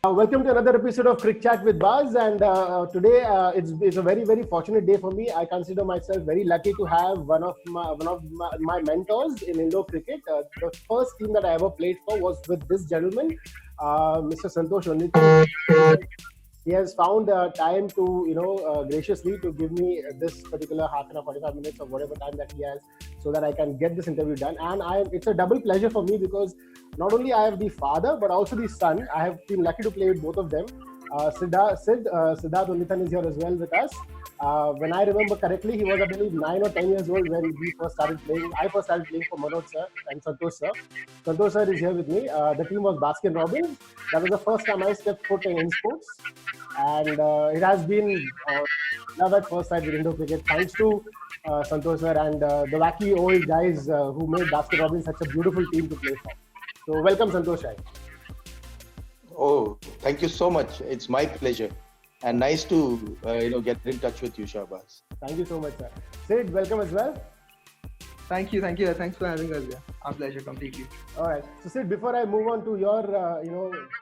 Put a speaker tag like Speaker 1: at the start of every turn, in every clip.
Speaker 1: Welcome to another episode of Crick Chat with Buzz, and today it's a very fortunate day for me. I consider myself very lucky to have one of my mentors in indoor cricket. The first team that I ever played for was with this gentleman, Mr. Santosh Onnithu. He has found time to graciously to give me this particular half an hour, 45 minutes, or whatever time that he has, so that I can get this interview done. And it's a double pleasure for me because not only I have the father but also the son. I have been lucky to play with both of them. Siddharth Onnithan is here as well with us. When I remember correctly, he was, I believe, 9 or 10 years old when we first started playing. I first started playing for Manoj sir and Santosh sir. Santosh sir is here with me. The team was Baskin Robbins. That was the first time I stepped foot in sports, and it has been love at first sight with Indo cricket, thanks to Santosh sir and the wacky old guys who made Baskin Robbins such a beautiful team to play for. So welcome, Santosh bhai.
Speaker 2: Oh, thank you so much. It's my pleasure, and nice to get in touch with you, Shahbaz.
Speaker 1: Thank you so much, sir. Sid, welcome as well.
Speaker 3: Thank you. Thanks for having us. Yeah. Our pleasure completely.
Speaker 1: All right. So, Sid, before I move on to your,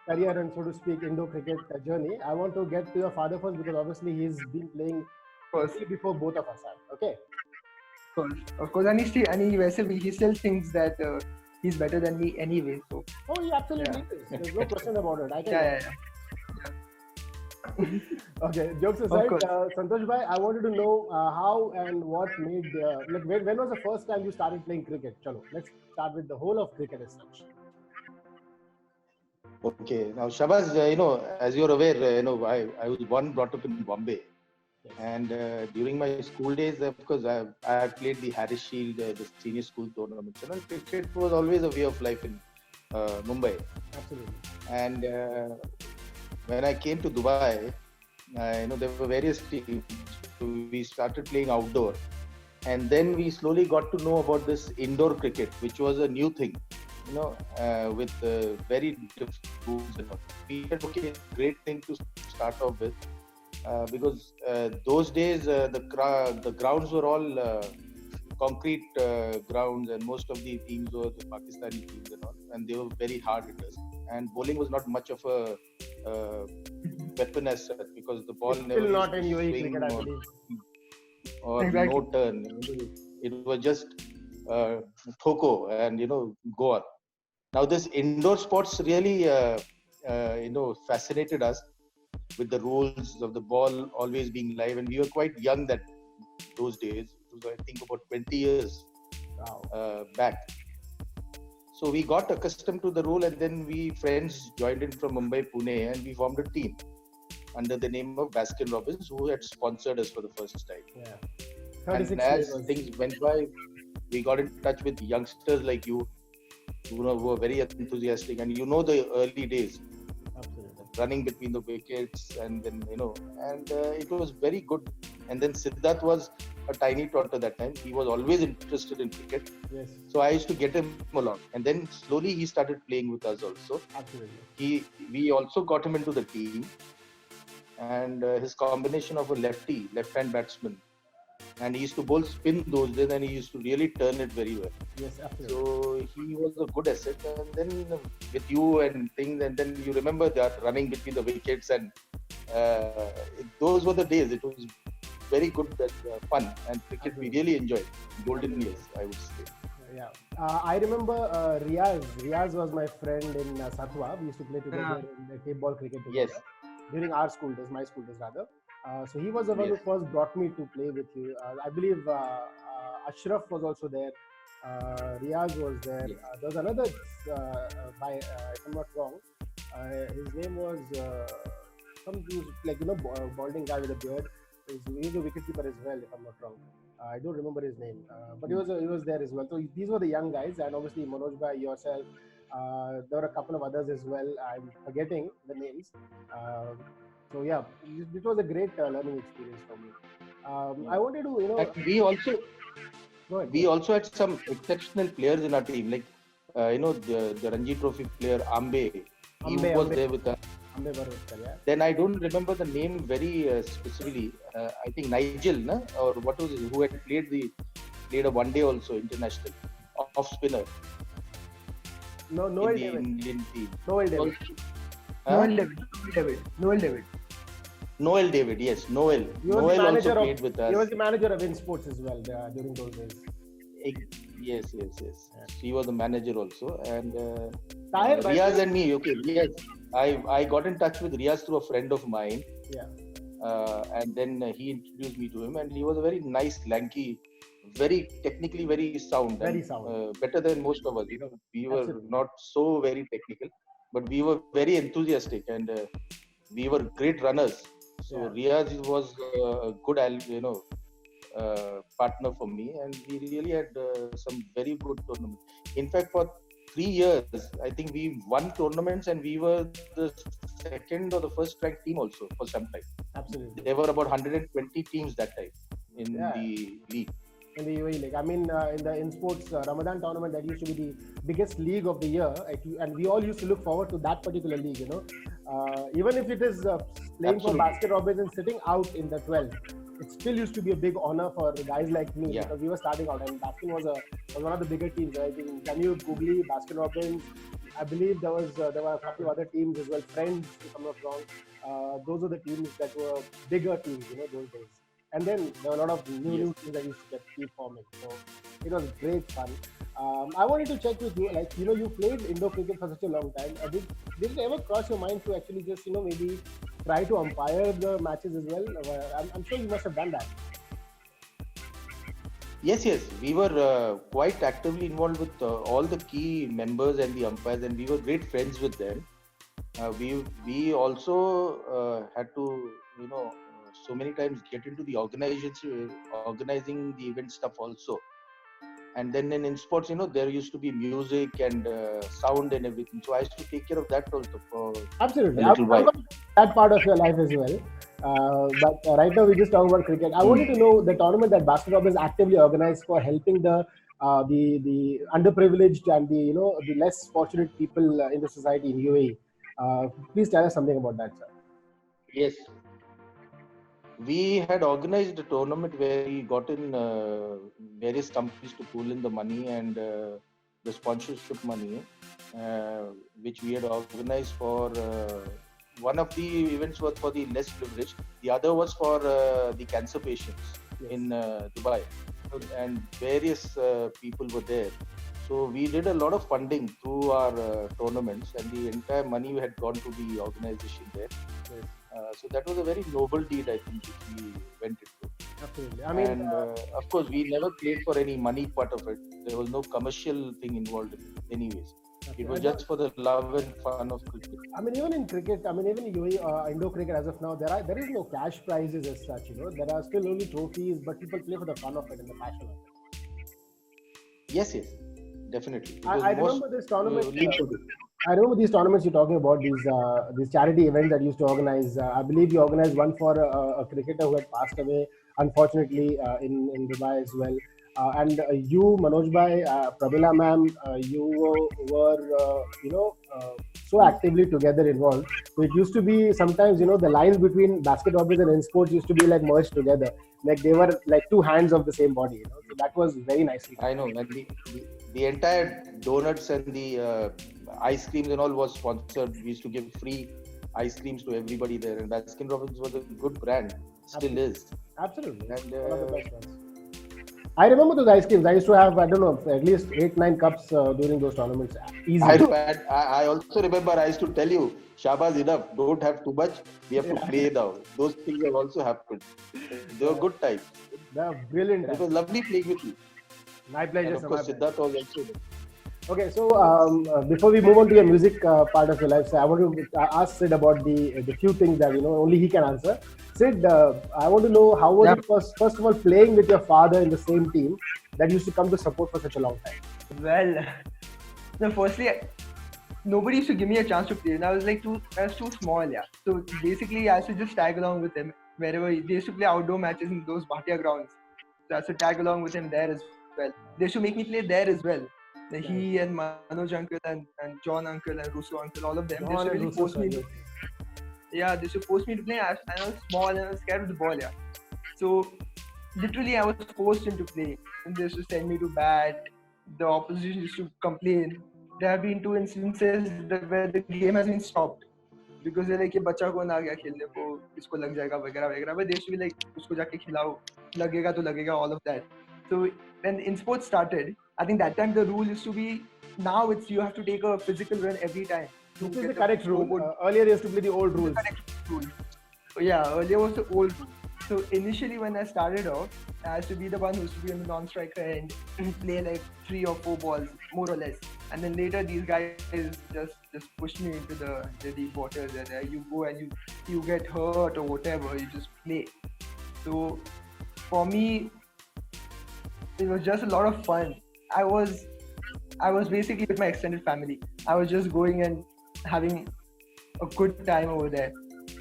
Speaker 1: career and, so to speak, Indo cricket journey, I want to get to your father first because obviously he's been playing
Speaker 3: First,
Speaker 1: before both of us have. Okay.
Speaker 3: of course, and he still thinks that he's better than me anyway. So
Speaker 1: Oh, he absolutely is. There's no question about it. I can.
Speaker 3: yeah.
Speaker 1: Okay. Jokes aside,
Speaker 3: course.
Speaker 1: Santosh bhai, I wanted to know how and what made when was the first time you started playing cricket? Chalo, let's start with the whole of cricket as such.
Speaker 2: Okay, now Shahbaz, as you're aware, I was born and brought up in Bombay,
Speaker 1: Yes.
Speaker 2: and during my school days, of course, I had played the Harris Shield, the senior school tournaments. Cricket was always a way of life in Mumbai,
Speaker 1: Absolutely.
Speaker 2: and when I came to Dubai, there were various teams. So we started playing outdoor, and then we slowly got to know about this indoor cricket, which was a new thing. With very different rules and all. We said, okay, great thing to start off with, because those days the grounds were all concrete grounds, and most of the teams were the Pakistani teams and all, and they were very hard hitters. And bowling was not much of a weapon as such, because the ball never
Speaker 1: Still not
Speaker 2: used
Speaker 1: in
Speaker 2: to
Speaker 1: UAE
Speaker 2: swing
Speaker 1: cricket, I believe.
Speaker 2: or
Speaker 3: Exactly.
Speaker 2: no turn. It was just thoko and go on. Now this indoor sports really fascinated us with the rules of the ball always being live, and we were quite young those days. It was, I think, about 20 years
Speaker 1: Wow.
Speaker 2: back. So we got accustomed to the rule, and then we friends joined in from Mumbai, Pune, and we formed a team under the name of Baskin Robbins, who had sponsored us for the first time.
Speaker 1: Yeah.
Speaker 2: And
Speaker 1: 36
Speaker 2: as
Speaker 1: flavors.
Speaker 2: things went by, we got in touch with youngsters like you, who were very enthusiastic, and the early days,
Speaker 1: Absolutely.
Speaker 2: running between the wickets, and then and it was very good. And then Siddharth was a tiny tot at that time. He was always interested in cricket,
Speaker 1: Yes.
Speaker 2: so I used to get him along, and then slowly he started playing with us also.
Speaker 1: Absolutely.
Speaker 2: We also got him into the team, and his combination of a left-hand batsman, and he used to bowl spin those days, and he used to really turn it very well.
Speaker 1: Yes. Absolutely.
Speaker 2: So he was a good asset. And then with you and things, and then you remember that running between the wickets, and those were the days. It was very good and fun, and cricket we really enjoyed. Golden years, I would say.
Speaker 1: Yeah. I remember Riaz. Riaz was my friend in Sathwa. We used to play together in the Cape Ball cricket together.
Speaker 2: Yes.
Speaker 1: During our school days, my school days rather. So he was the one who
Speaker 2: Yes.
Speaker 1: first brought me to play with you. I believe Ashraf was also there. Riaz was there.
Speaker 2: Yes.
Speaker 1: There was another if I'm not wrong, his name was some balding guy with a beard. He's a wicketkeeper as well, if I'm not wrong. I don't remember his name, but he was there as well. So these were the young guys, and obviously Manoj bhai, yourself. There were a couple of others as well. I'm forgetting the names. So yeah, it was a great learning experience for me. I wanted to,
Speaker 2: And
Speaker 1: go ahead.
Speaker 2: we also had some exceptional players in our team, like the Ranji Trophy player Ambe. He was there with us.
Speaker 1: Ambe Barwatkar, yeah.
Speaker 2: Then I don't remember the name very specifically. I think Nigel, na? Or what was it? Who had played a one day also international off spinner
Speaker 1: No,
Speaker 2: in
Speaker 1: Noel
Speaker 2: the
Speaker 1: Davis.
Speaker 2: Indian team.
Speaker 1: Noel Davis.
Speaker 2: Huh?
Speaker 3: Noel David.
Speaker 2: Noel David, yes, Noel.
Speaker 1: He was
Speaker 2: Noel
Speaker 1: the
Speaker 2: also
Speaker 1: manager
Speaker 2: played with
Speaker 1: He was
Speaker 2: us.
Speaker 1: the manager of InSports as well during those days.
Speaker 2: Yes, yes, yes.
Speaker 1: Yeah.
Speaker 2: He was the manager also, and
Speaker 1: Tahir, by the
Speaker 2: Riaz
Speaker 1: way-
Speaker 2: and me. Okay, Riaz. I got in touch with Riaz through a friend of mine,
Speaker 1: Yeah.
Speaker 2: and then he introduced me to him, and he was a very nice, lanky, very technically very sound,
Speaker 1: Very
Speaker 2: and
Speaker 1: sound.
Speaker 2: better than most of us. You know, we were
Speaker 1: Absolutely.
Speaker 2: not so very technical, but we were very enthusiastic, and we were great runners. So
Speaker 1: Yeah.
Speaker 2: Riaz was a good, partner for me, and we really had some very good tournaments. In fact, for 3 years, I think we won tournaments, and we were the second or the first ranked team also for some time.
Speaker 1: Absolutely.
Speaker 2: There were about 120 teams that time in
Speaker 1: Yeah.
Speaker 2: the league.
Speaker 1: In the UAE league. I mean, in the InSports Ramadan tournament, that used to be the biggest league of the year, and we all used to look forward to that particular league. Even if it is playing for
Speaker 2: Absolutely.
Speaker 1: Basket Robbins and sitting out in the 12th, it still used to be a big honor for guys like me,
Speaker 2: Yeah.
Speaker 1: because we were starting out, and Baskin was one of the bigger teams. I think Danube, Googly, Baskin Robbins. I believe there were a couple of other teams as well. Friends, if I'm not wrong. Those are the teams that were bigger teams, those days. And then there were a lot of new teams that used to keep forming. So it was great fun. I wanted to check with you, like, you played indoor cricket for such a long time. Did it ever cross your mind to actually just, maybe try to umpire the matches as well? I'm sure you must have done that.
Speaker 2: Yes, we were quite actively involved with all the key members and the umpires, and we were great friends with them. We also had to, so many times get into the organizing the event stuff also. And then in sports, there used to be music and sound and everything. So I used to take care of that also for
Speaker 1: Absolutely.
Speaker 2: a little while.
Speaker 1: That part of your life as well. But right now we just talk about cricket. I wanted to know the tournament that Basket Robbins actively organized for helping the underprivileged and the less fortunate people in the society in UAE. Please tell us something about that, sir.
Speaker 2: Yes. We had organized a tournament where we got in various companies to pool in the money and the sponsorship money, which we had organized for. One of the events was for the less privileged. The other was for the cancer patients in Dubai, and various people were there. So we did a lot of funding through our tournaments, and the entire money had gone to the organization there.
Speaker 1: Yes.
Speaker 2: So that was a very noble deed, I think, which we went into.
Speaker 1: Absolutely. I mean,
Speaker 2: And of course, we never played for any money part of it. There was no commercial thing involved in it, anyways. It was just for the love and fun of cricket.
Speaker 1: I mean, even in cricket, even in UAE, Indo cricket as of now, there is no cash prizes as such. There are still only trophies, but people play for the fun of it and the passion of it.
Speaker 2: Yes, definitely.
Speaker 1: I remember this tournament. I remember these tournaments you're talking about, these charity events that you used to organize. I believe you organized one for a cricketer who had passed away, unfortunately, in Dubai as well. And you, Manoj Bhai, Prabila ma'am, you were, so actively together involved. So it used to be sometimes, the lines between Basket Robbins and InSports used to be like merged together. Like they were like two hands of the same body. So that was very nicely done.
Speaker 2: I know. And the entire donuts and the ice creams and all was sponsored. We used to give free ice creams to everybody there. And Baskin Robbins was a good brand. Still is.
Speaker 1: Absolutely.
Speaker 2: And,
Speaker 1: one of the best ones. I remember those ice creams. I used to have, I don't know, at least 8-9 cups during those tournaments. Easy.
Speaker 2: I also remember I used to tell you, Shahbaz, enough. Don't have too much. We have to play now. Those things have also happened. They were good times.
Speaker 1: They were brilliant.
Speaker 2: It was lovely playing with you.
Speaker 1: My pleasure.
Speaker 2: And of course, Siddharth was also there.
Speaker 1: Okay, so before we move on to your music part of your life, I want to ask Sid about the few things that only he can answer. Sid, I want to know how was it first of all playing with your father in the same team that used to come to support for such a long time?
Speaker 3: Well, no, firstly, nobody used to give me a chance to play, and I was too small, yeah. So basically, I used to just tag along with him wherever they used to play outdoor matches in those Bhatia grounds. So I used to tag along with him there as well. They used to make me play there as well. He and Manoj uncle and John uncle and Russo uncle, all of them, they used to really force me. Yeah, they used to force me to play. I was small and I was scared of the ball, yeah. So literally, I was forced into play, and they used to send me to bat. The opposition used to complain. There have been 2 instances where the game has been stopped because they're like ये बच्चा कौन आ गया खेलने को, इसको लग जाएगा वगैरह वगैरह, but they used to be like उसको जाके खिलाओ, लगेगा तो लगेगा, all of that. So when in sports started, I think that time the rule used to be, now it's you have to take a physical run every time.
Speaker 1: Which is the correct rule. Earlier you used to play the old rules.
Speaker 3: So yeah, earlier was the old rule. So initially when I started out, I used to be the one who used to be on the non-striker end, play like 3 or 4 balls, more or less. And then later these guys just pushed me into the deep waters, and you go and you get hurt or whatever, you just play. So for me, it was just a lot of fun. I was basically with my extended family. I was just going and having a good time over there.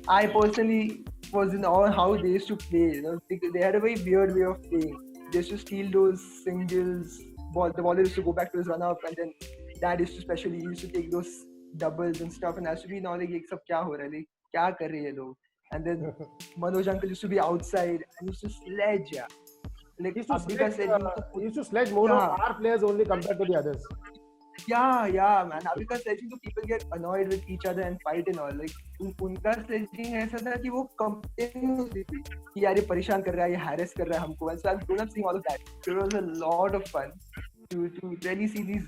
Speaker 3: I personally was in awe how they used to play. You know, they had a very weird way of playing. They used to steal those singles. The baller used to go back to his run up, and then dad used to specially used to take those doubles and stuff. And I used to be now like, "Sab kya ho raha hai? Like, kya kar rahe hai log?" And then Manoj uncle used to be outside and used to sledge. Yeah. Like
Speaker 1: he used to sledge more of our players only compared to the others.
Speaker 3: Yeah, man. Because sledging, so people get annoyed with each other and fight and all. Like, उनका sledging ऐसा था कि वो continuously कि यार ये परेशान कर रहा है, ये harass कर रहा है हमको. And so I've grown up seeing all of that. So it was a lot of fun to really see these,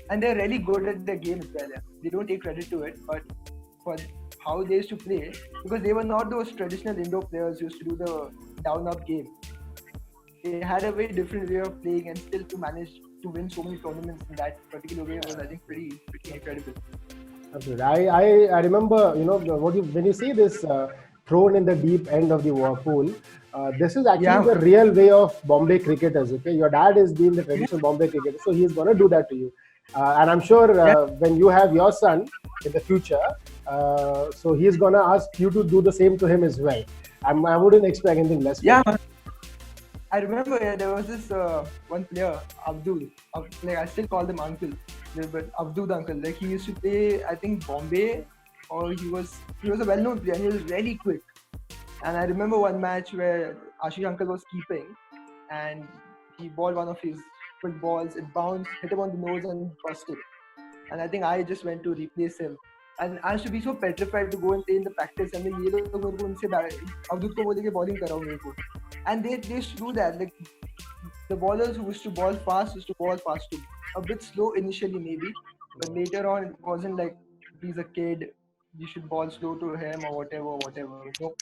Speaker 3: and they're really good at their game as well. Yeah. They don't take credit to it, but for how they used to play, because they were not those traditional indoor players who used to do the down-up game. They had a very different way of playing, and still to manage to win so many tournaments in that particular way was, I think, pretty incredible.
Speaker 1: Absolutely. I remember, you know, when you see this thrown in the deep end of the pool, this is actually the real way of Bombay cricketers. Okay, your dad is being the traditional Bombay cricketer, so he's gonna do that to you. And I'm sure when you have your son in the future, so he's gonna ask you to do the same to him as well. I wouldn't expect anything less.
Speaker 3: Yeah. I remember there was this one player, Abdul. Like I still call him uncle, but Abdul uncle. Like he used to play, I think Bombay, or he was a well-known player. And he was really quick. And I remember one match where Ashish uncle was keeping, and he balled one of his quick balls. It bounced, hit him on the nose, and busted. And I think I just went to replace him. And I used to be so petrified to go and play in the practice. And then ये लोग मेरे को उनसे Abdul को बोले कि bowling कराओ मेरे को. And they used to do that. Like the bowlers who used to ball fast used to ball fast too. A bit slow initially maybe, but later on it wasn't like he's a kid, you should ball slow to him or whatever. No,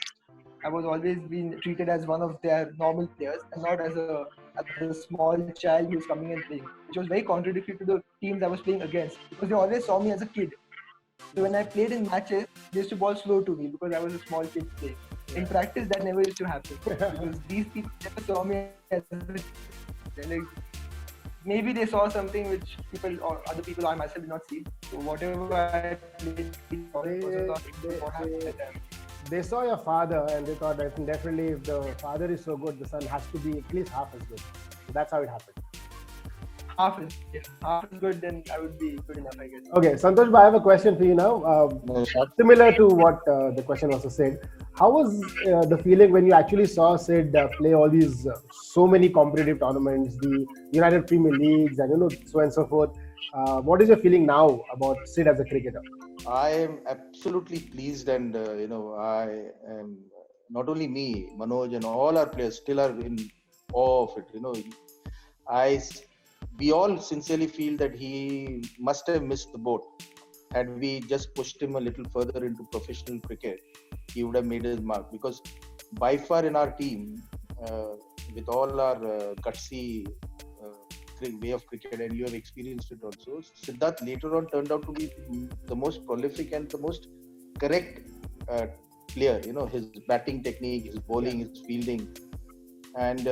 Speaker 3: I was always being treated as one of their normal players and not as a small child who's coming and playing, which was very contradictory to the teams I was playing against, because they always saw me as a kid. So when I played in matches, they used to ball slow to me because I was a small kid playing. In practice, that never used to happen because these people never saw me as like, maybe they saw something which people or other people or myself did not see. So whatever I played,
Speaker 1: they saw your father and they thought that definitely if the father is so good, the son has to be at least half as good. So that's how it happened.
Speaker 3: Half is good, then I would be good enough, I guess.
Speaker 1: Okay, Santosh, I have a question for you now. Similar to what the question also said, how was the feeling when you actually saw Sid play all these so many competitive tournaments, the United Premier Leagues, and so on and so forth? What is your feeling now about Sid as a cricketer?
Speaker 2: I am absolutely pleased, and I am, not only me, Manoj, and all our players still are in awe of it. We all sincerely feel that he must have missed the boat. Had we just pushed him a little further into professional cricket, he would have made his mark. Because by far in our team, with all our gutsy way of cricket, and you have experienced it also, Siddharth later on turned out to be the most prolific and the most correct player. His batting technique, his bowling, his fielding. And,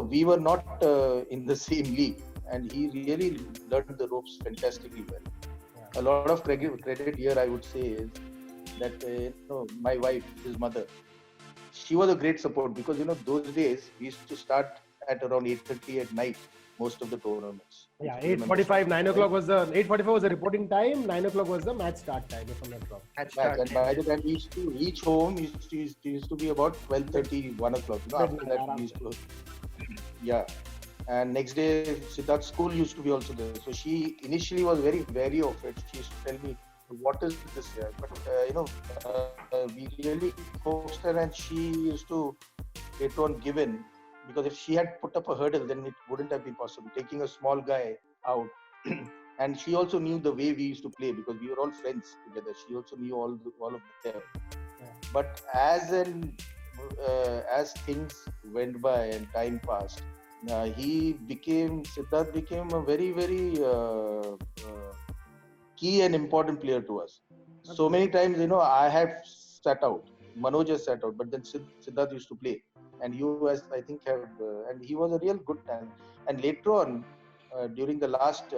Speaker 2: we were not in the same league. And he really learned the ropes fantastically well. Yeah. A lot of credit here, I would say, is that my wife, his mother, she was a great support, because those days we used to start at around 8:30 at night, most of the tournaments.
Speaker 1: Yeah, 8:45, 9 o'clock was the 8:45 was the reporting time. 9 o'clock was the match start time, if I'm not wrong.
Speaker 2: And by the time we used to reach home, it used to be about 12:30, 1 o'clock. After that, we used to, yeah. And next day, Siddharth's school used to be also there. So she initially was very wary of it. She used to tell me, what is this here? But we really coaxed her, and she used to later on give in, because if she had put up a hurdle, then it wouldn't have been possible. Taking a small guy out, and she also knew the way we used to play because we were all friends together. She also knew all of them.
Speaker 1: Yeah.
Speaker 2: But as things went by and time passed, Siddharth became a very, very key and important player to us. So many times, I have sat out, Manoj has sat out, but then Siddharth used to play, and you, as I think, and he was a real good talent. And later on, during the last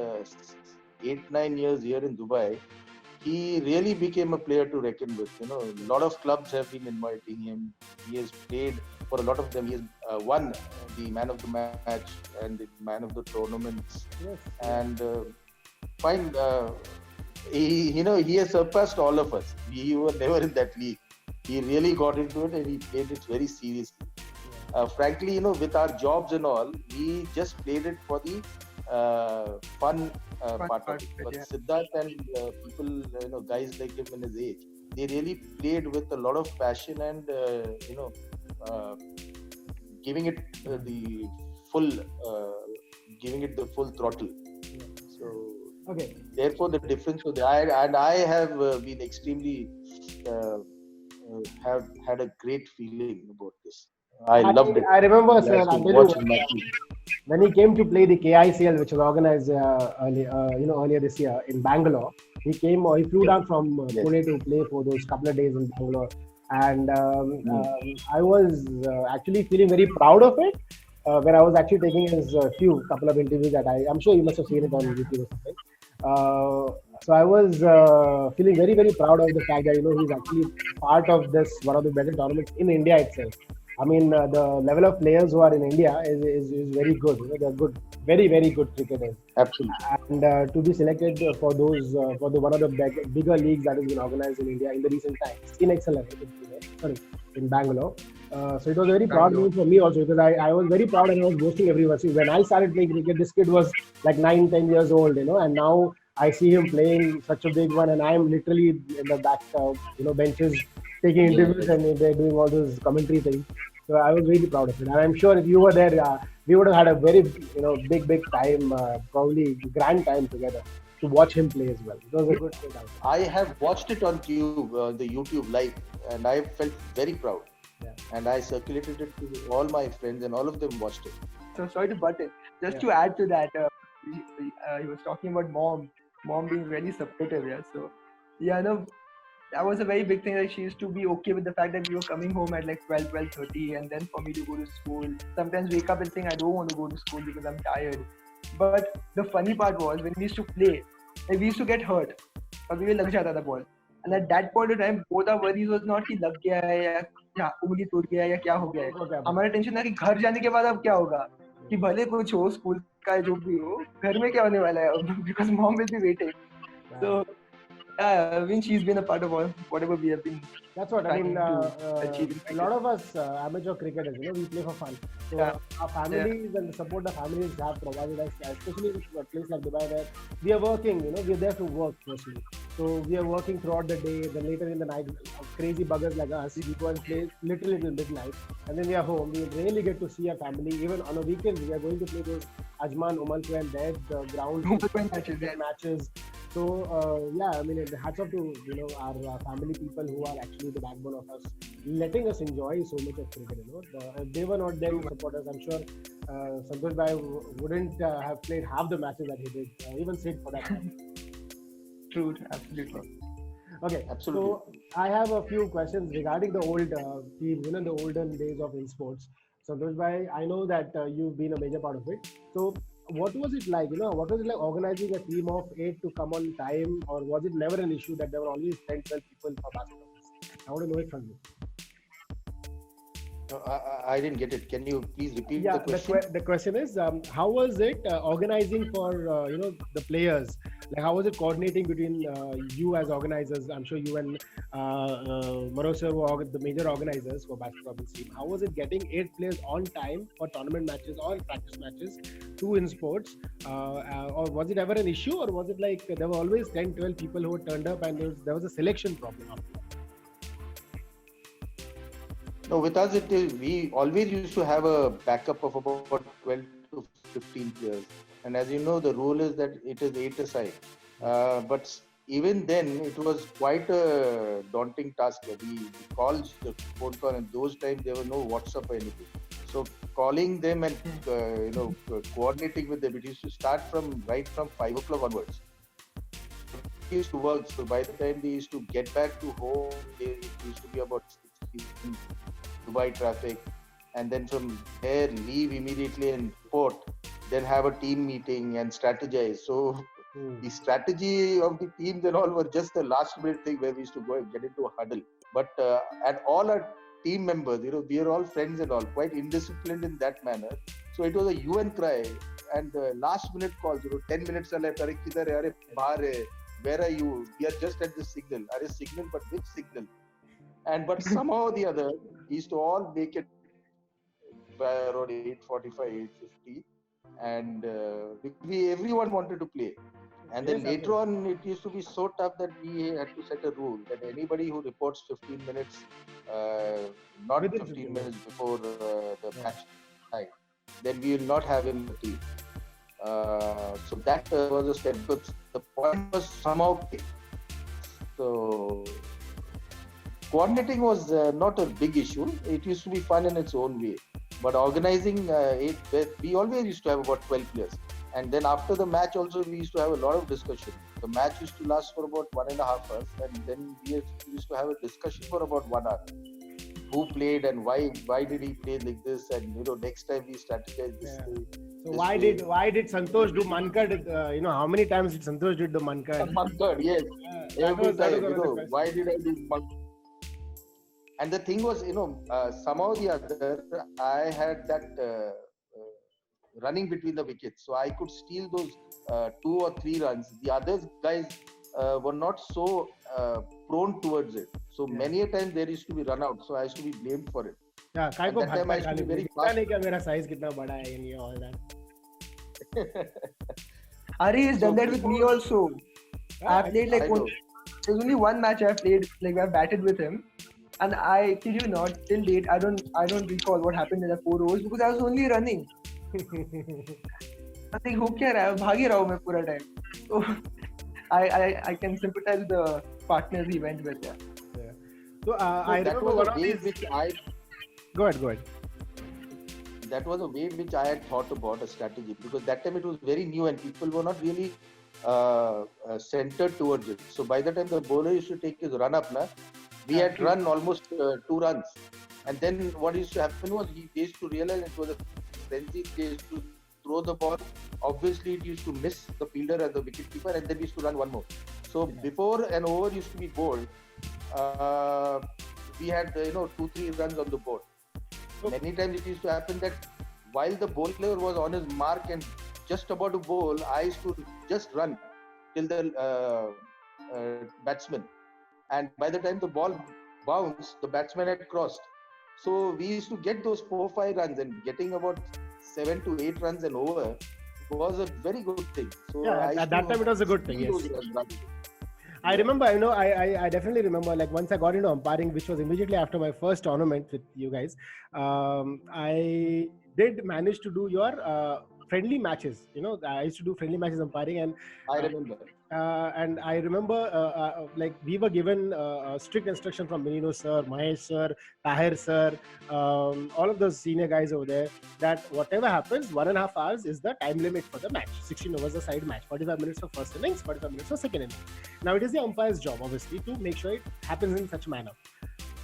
Speaker 2: 8-9 years here in Dubai, he really became a player to reckon with. A lot of clubs have been inviting him. He has played for a lot of them. He has won the man of the match and the man of the tournaments.
Speaker 1: Yes.
Speaker 2: And fine, he has surpassed all of us. We were never in that league. He really got into it and he played it very seriously. Frankly, with our jobs and all, we just played it for the fun part of it. But
Speaker 3: yeah.
Speaker 2: Siddharth and people, guys like him in his age, they really played with a lot of passion and, giving it the full, giving it the full throttle. So,
Speaker 1: Okay.
Speaker 2: therefore, the difference with I have been extremely have had a great feeling about this. I loved it.
Speaker 1: I remember, sir.
Speaker 2: As to
Speaker 1: I'll tell you
Speaker 2: watch
Speaker 1: what,
Speaker 2: matches.
Speaker 1: when he came to play the KICL, which was organized earlier this year in Bangalore. He flew down from
Speaker 2: Yes.
Speaker 1: Pune to play for those couple of days in Bangalore, and
Speaker 2: Mm.
Speaker 1: I was actually feeling very proud of it. When I was actually taking his couple of interviews that I'm sure you must have seen it on YouTube or something. So I was feeling very, very proud of the fact that he's actually part of this one of the better tournaments in India itself. I mean, the level of players who are in India is very good. They're good, very, very good cricketers.
Speaker 2: Absolutely.
Speaker 1: And to be selected for those for the one of the bigger leagues that has been organized in India in the recent times, in XLR, sorry, in Bangalore. So it was a very proud moment for me also, because I was very proud and I was boasting everyone. See, when I started playing cricket, this kid was like 9-10 years old, and now I see him playing such a big one, and I am literally in the back, benches taking interviews, and they're doing all those commentary things. So I was really proud of it, and I'm sure if you were there, we would have had a very, big time, probably grand time together to watch him play as well. It was a good time.
Speaker 2: I have watched it on the YouTube live, and I felt very proud.
Speaker 1: Yeah.
Speaker 2: And I circulated it to all my friends, and all of them watched it.
Speaker 3: So sorry to butt in. Just
Speaker 1: Yeah.
Speaker 3: to add to that, he was talking about mom being really supportive. Yeah. So yeah, no, that was a very big thing. Like, she used to be okay with the fact that we were coming home at like 12:30, and then for me to go to school. Sometimes wake up and think I don't want to go to school because I'm tired. But the funny part was when we used to play, like, we used to get hurt, or we lag jata the ball. And at that point of time, both our worries was not कि लग गया है या उंगली टूट गया है या क्या हो गया है. हमारा टेंशन था कि घर जाने के बाद अब क्या होगा, कि भले कुछ हो स्कूल का जो भी हो, घर में क्या होने वाला है, because mom will be waiting. So I mean, she's been a part of whatever we have been.
Speaker 1: That's what I mean.
Speaker 3: trying to achieve in
Speaker 1: A
Speaker 3: cricket.
Speaker 1: lot of us amateur cricketers, we play for fun. So
Speaker 3: Yeah.
Speaker 1: our families and the support the families have provided us, especially in a place like Dubai, where we are working. We're there to work firstly. So we are working throughout the day. Then later in the night, crazy buggers like us, we go and play literally till midnight, and then we are home. We rarely get to see our family. Even on a weekend, we are going to play those Ajman, Umal and their ground matches. So yeah, I mean, hats off to our family people who are actually the backbone of us, letting us enjoy so much of cricket. If they were not there to support us, I'm sure Santosh Bhai wouldn't have played half the matches that he did, even Sid for that matter.
Speaker 3: True, absolutely.
Speaker 1: Okay,
Speaker 2: Absolutely.
Speaker 1: so I have a few questions regarding the old teams, the olden days of esports. Santosh Bhai, I know that you've been a major part of it. So what was it like? What was it like organizing a team of 8 to come on time, or was it never an issue that there were only 10, 12 people for basketball? I want to know it from you.
Speaker 2: I didn't get it. Can you please repeat
Speaker 1: Yeah,
Speaker 2: the question?
Speaker 1: the question is, how was it organizing for the players? Like, how was it coordinating between you as organizers? I'm sure you and Maro sir were the major organizers for Basket Robbins team. How was it getting 8 players on time for tournament matches or practice matches, 2 in sports? Or was it ever an issue, or was it like there were always 10, 12 people who turned up and there was a selection problem after that?
Speaker 2: No, with us it is, we always used to have a backup of about 12 to 15 players. And as you know, the rule is that it is 8 aside. But even then, it was quite a daunting task. We called the phone call, and those times there was no WhatsApp or anything. So calling them and coordinating with them, it used to start right from 5 o'clock onwards. It used to work. So by the time they used to get back to home, it used to be about 6 p.m. Dubai traffic, and then from there leave immediately and report, then have a team meeting and strategize. So the strategy of the teams and all were just the last minute thing where we used to go and get into a huddle. But and all our team members, we are all friends and all, quite indisciplined in that manner. So it was a hue and cry, and last minute calls, 10 minutes left, "Arey kidhar hai? Arey bahar hai? Where are you? We are just at the signal." "Arey signal, but which signal?" But somehow or the other, he used to all make it by around 8:45, 8:50, and everyone wanted to play. And then later on, it used to be so tough that we had to set a rule that anybody who reports 15 minutes, not
Speaker 1: Within
Speaker 2: 15 minutes before the match time, then we will not have him in the team. So that was a step, but the point was somehow. So coordinating was not a big issue. It used to be fun in its own way. But organizing we always used to have about 12 players. And then after the match also, we used to have a lot of discussion. The match used to last for about 1.5 hours. And then we used to have a discussion for about 1 hour. Who played and why did he play like this? And next time we strategize this way.
Speaker 1: So why did Santosh do Mankad? How many times did Santosh did the Mankad?
Speaker 2: Mankad, yes. Every time, why did I do Mankad? And the thing was, somehow or the other, I had that running between the wickets. So I could steal those 2 or 3 runs. The other guys were not so prone towards it. So many a time there used to be run out. So I used to be blamed for it.
Speaker 1: Yeah,
Speaker 2: at that time I used to be very fast.
Speaker 1: मेरा size कितना बड़ा है and all that.
Speaker 3: Ari has done that with me also. I played there's only one match I played, I batted with him. And I kid you not, till date, I don't recall what happened in the 4 overs because I was only running. I think, ho kya raha hai? Bhaag hi raha hu main pura time. So I can sympathize with the partners he went with.
Speaker 1: Yeah. So I remember one of these. Go ahead.
Speaker 2: That was a way which I had thought about a strategy, because that time it was very new and people were not really centered towards it. So by the time the bowler used to take his run up, we had run almost 2 runs. And then what used to happen was he used to realize it was a frenzy. They used to throw the ball. Obviously, it used to miss the fielder and the wicketkeeper, and then we used to run one more. So before an over used to be bowled, we had 2-3 runs on the board. Many times it used to happen that while the bowler was on his mark and just about to bowl, I used to just run till the batsman. And by the time the ball bounced, the batsman had crossed. So we used to get those 4-5 runs, and getting about 7 to 8 runs and over was a very good thing. So
Speaker 1: at that time it was a good thing. Yes. I remember, I definitely remember, once I got into umpiring, which was immediately after my first tournament with you guys, I did manage to do your friendly matches. I used to do friendly matches umpiring, and
Speaker 2: I remember.
Speaker 1: And I remember, we were given strict instruction from Menino sir, Mahesh sir, Tahir sir, all of those senior guys over there, that whatever happens, 1.5 hours is the time limit for the match. 16 overs a side match, 45 minutes for first innings, 45 minutes for second innings. Now it is the umpire's job, obviously, to make sure it happens in such manner.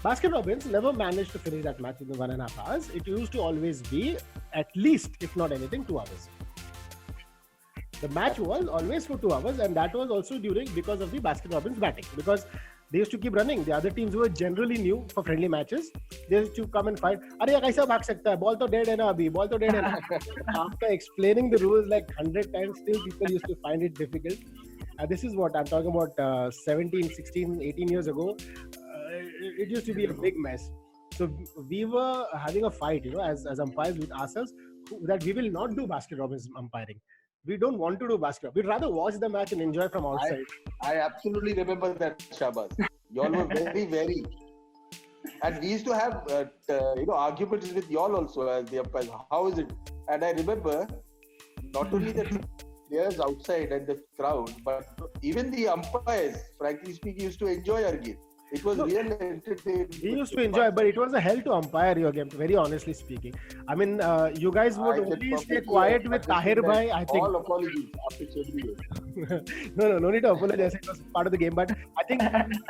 Speaker 1: Basket Robbins never managed to finish that match in the 1.5 hours. It used to always be at least, if not anything, 2 hours. The match was always for 2 hours, and that was also because of the Basket Robbins batting. Because they used to keep running. The other teams were generally new for friendly matches. They used to come and fight. अरे ये कैसा भाग सकता है? Ball तो dead है ना अभी. Ball तो dead है ना. After explaining the rules like 100 times, still people used to find it difficult. This is what I'm talking about. 17, 16, 18 years ago, it used to be a big mess. So we were having a fight, as umpires with ourselves, that we will not do basket Robbins umpiring. We don't want to do basket. We'd rather watch the match and enjoy from outside.
Speaker 2: I absolutely remember that, Shabazz. Y'all were very. And we used to have, arguments with y'all also as the umpires. How is it? And I remember not only the players outside and the crowd, but even the umpires, frankly speaking, used to enjoy our game. It was real entertainment.
Speaker 1: We used to enjoy, but it was a hell to umpire your game, very honestly speaking. I mean, you guys would only stay quiet with Tahir Bhai, I think.
Speaker 2: All apologies after so many years.
Speaker 1: No need to apologize. It was part of the game. But I think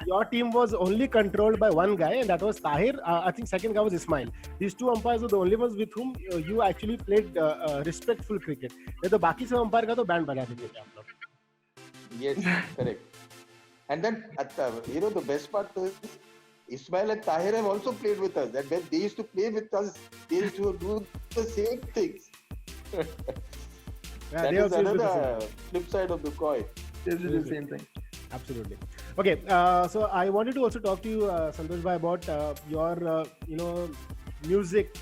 Speaker 1: your team was only controlled by one guy, and that was Tahir. I think second guy was Ismail. These two umpires were the only ones with whom you actually played respectful cricket. The बाकी सब umpire का तो band बजा देते थे आप लोग.
Speaker 2: Yes, correct. And then, the best part is, Ismail and Tahir have also played with us. And when they used to play with us, they used to do the same things. That is another flip side of the coin.
Speaker 3: They do the same thing.
Speaker 1: Absolutely. Okay, so I wanted to also talk to you, Santosh Bhai, about your, music,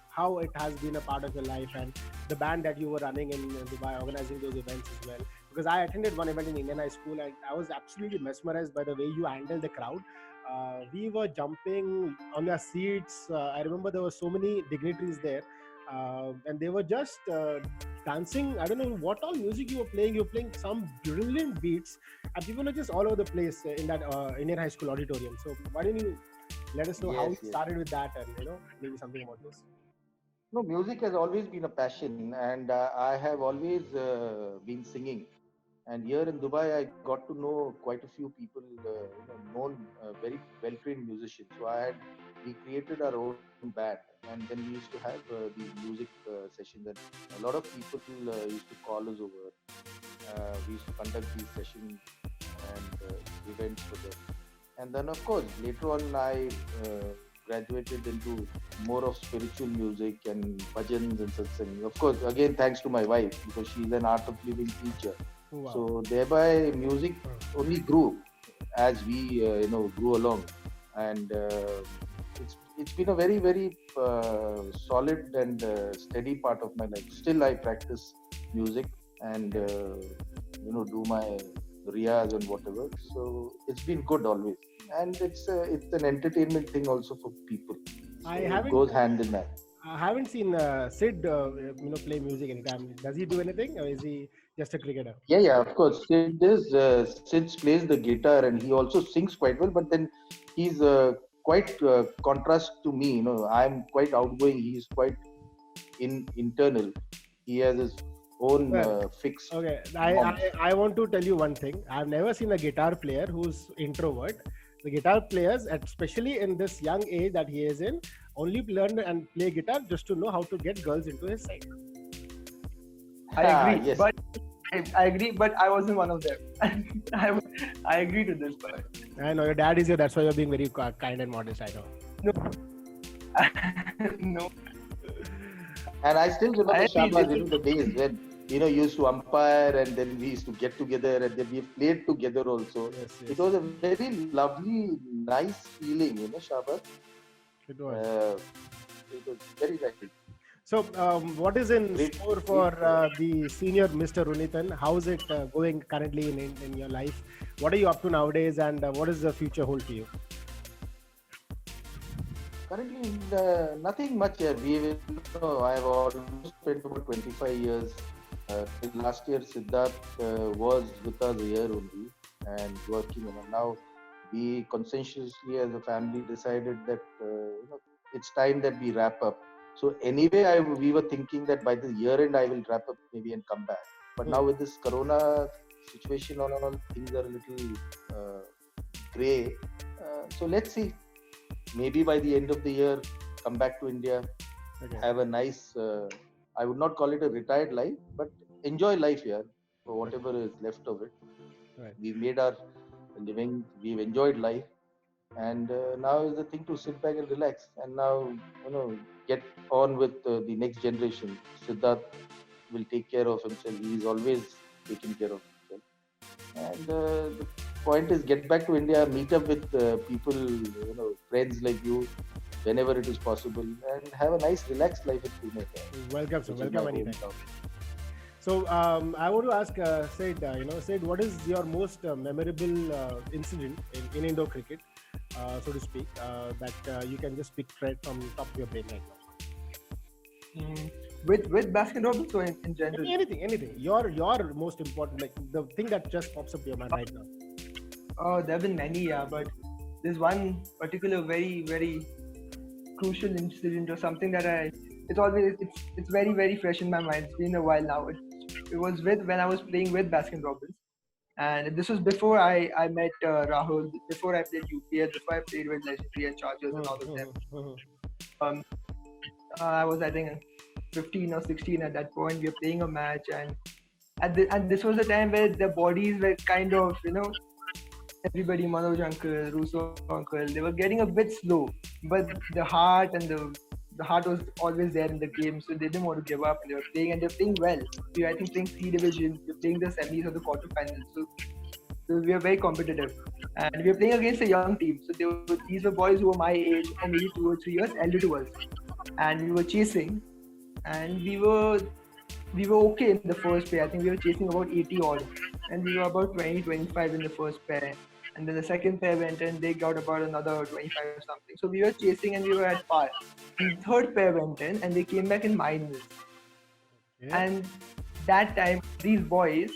Speaker 1: how it has been a part of your life, and the band that you were running in Dubai, organizing those events as well. Because I attended one event in Indian high school, and I was absolutely mesmerized by the way you handled the crowd. We were jumping on their seats. I remember there were so many dignitaries there, and they were just dancing. I don't know what all music you were playing. You were playing some brilliant beats, and people were just all over the place in that Indian high school auditorium. So why don't you let us know how you started with that, and maybe something about this.
Speaker 2: No, music has always been a passion, and I have always been singing. And here in Dubai, I got to know quite a few people, known, very well-trained musicians. So we created our own band, and then we used to have these music sessions. And a lot of people used to call us over. We used to conduct these sessions and events for them. And then, of course, later on, I graduated into more of spiritual music and bhajans and satsang. Of course, again, thanks to my wife, because she's an art of living teacher. Wow. So thereby, music only grew as we, grew along, and it's been a very, very solid and steady part of my life. Still, I practice music and do my riyaz and whatever. So it's been good always, and it's an entertainment thing also for people. So it goes hand in hand.
Speaker 1: I haven't seen Sid, play music anytime. Does he do anything, or is he just a cricketer?
Speaker 2: Yeah, of course. Sid plays the guitar, and he also sings quite well. But then he's quite contrast to me. I'm quite outgoing. He's quite internal. He has his own fix.
Speaker 1: Okay, I want to tell you one thing. I've never seen a guitar player who's introvert. The guitar players, especially in this young age that he is in, only learn and play guitar just to know how to get girls into his side.
Speaker 3: I agree,
Speaker 2: yes.
Speaker 3: But I agree, but I wasn't one of them. I agree to this, but
Speaker 1: I know your dad is here. That's why you're being very kind and modest. I know.
Speaker 3: No.
Speaker 2: And I still remember Shabazz, the days when you used to umpire, and then we used to get together, and then we played together also.
Speaker 1: Yes.
Speaker 2: It was a very lovely, nice feeling, Shabazz.
Speaker 1: It was.
Speaker 2: It was very nice.
Speaker 1: So, what is in store for the senior Mr. Runithan? How is it going currently in your life? What are you up to nowadays, and what does the future hold for you?
Speaker 2: Currently, nothing much. I have almost spent about 25 years. Last year, Siddharth was with us a year only and working. Now, we conscientiously as a family decided that it's time that we wrap up. So anyway, we were thinking that by the year end, I will wrap up maybe and come back. But now with this Corona situation on all, things are a little grey. So let's see. Maybe by the end of the year, come back to India, have a nice, I would not call it a retired life, but enjoy life here for whatever is left of it.
Speaker 1: Right.
Speaker 2: We made our living. We've enjoyed life, and now is the thing to sit back and relax. And now, get on with the next generation. Siddharth will take care of himself. He's always taken care of himself. And the point is, get back to India, meet up with people, friends like you, whenever it is possible, and have a nice, relaxed life in Pune.
Speaker 1: Welcome, sir.
Speaker 2: Which is
Speaker 1: Welcome
Speaker 2: my
Speaker 1: anytime.
Speaker 2: hometown.
Speaker 1: So I want to ask Sid, Sid, what is your most memorable incident in Indo cricket, so to speak, that you can just pick right from top of your brain right now?
Speaker 3: With Baskin Robbins or in general?
Speaker 1: Anything. Your most important, like the thing that just pops up to your mind right now.
Speaker 3: Oh, there have been many, yeah, but there's one particular very, very crucial incident or something that it's very, very fresh in my mind. It's been a while now. It was when I was playing with Baskin Robbins, and this was before I met Rahul, before I played UPL, before I played with Legendary and Chargers and all of them. I was, I think, 15 or 16 at that point. We were playing a match, and this was a time where the bodies were kind of, everybody, Manoj uncle, Russo uncle, they were getting a bit slow, but the heart and the heart was always there in the game, so they didn't want to give up, and they were playing well. We were, I think, playing C division, we were playing the semis or the quarterfinals, so we were very competitive, and we were playing against a young team. So these were boys who were my age or maybe 2 or 3 years elder to us, and we were chasing, and we were okay in the first pair. I think we were chasing about 80 odd, and we were about 20-25 in the first pair. And then the second pair went and they got about another 25 or something. So we were chasing and we were at par. And the third pair went in and they came back in minus. Yeah. And that time, these boys,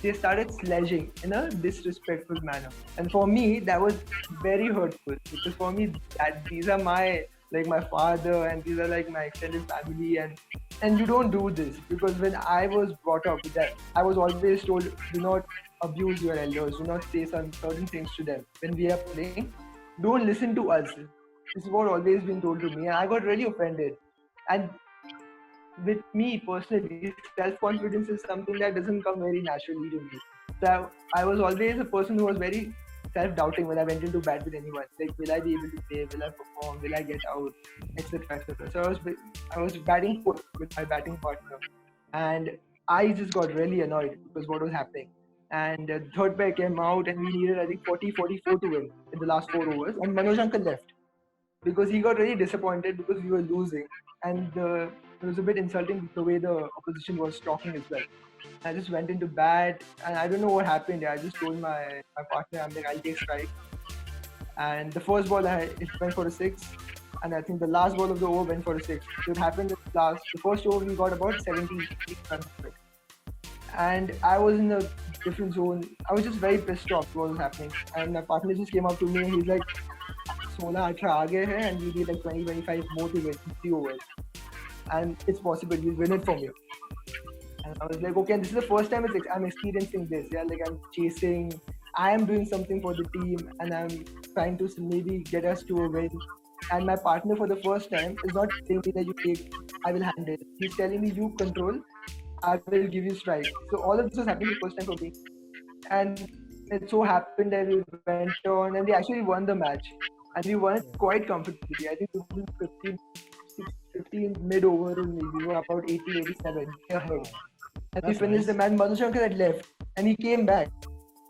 Speaker 3: they started sledging in a disrespectful manner. And for me, that was very hurtful, because for me, these are my father, and these are like my extended family, and you don't do this, because when I was brought up with that, I was always told, do not abuse your elders, do not say some certain things to them when we are playing, don't listen to us. This is what always been told to me, and I got really offended. And with me personally, self-confidence is something that doesn't come very naturally to me. So I was always a person who was very self-doubting when I went into bat with anyone. Like, will I be able to play? Will I perform? Will I get out? Etc. etc. So I was batting fourth with my batting partner, and I just got really annoyed because what was happening. And the third pair came out, and we needed, I think, 40-44 to win in the last 4 overs. And Manoj uncle left because he got really disappointed because we were losing, and it was a bit insulting the way the opposition was talking as well. I just went into bat, and I don't know what happened. I just told my partner, I'm like, I'll take strike. And the first ball, it went for a 6, and I think the last ball of the over went for a 6. So it happened the first over, we got about 70 runs. And I was in a different zone. I was just very pissed off what was happening. And my partner just came up to me and he's like, 16-18 aa gaye hai, and we need like 20-25 more to win 3 overs. And it's possible, you'll win it for me. And I was like, okay, and this is the first time I'm experiencing this. Yeah, like I'm chasing, I am doing something for the team, and I'm trying to maybe get us to a win. And my partner for the first time is not telling me that you take, I will handle it. He's telling me, you control, I will give you strike. So all of this was happening the first time for me. And it so happened that we went on and we actually won the match. And we won it quite comfortably. I think it was 15 mid-over only. We were about 80-87 ahead. And we finished the match. Manoj uncle had left and he came back.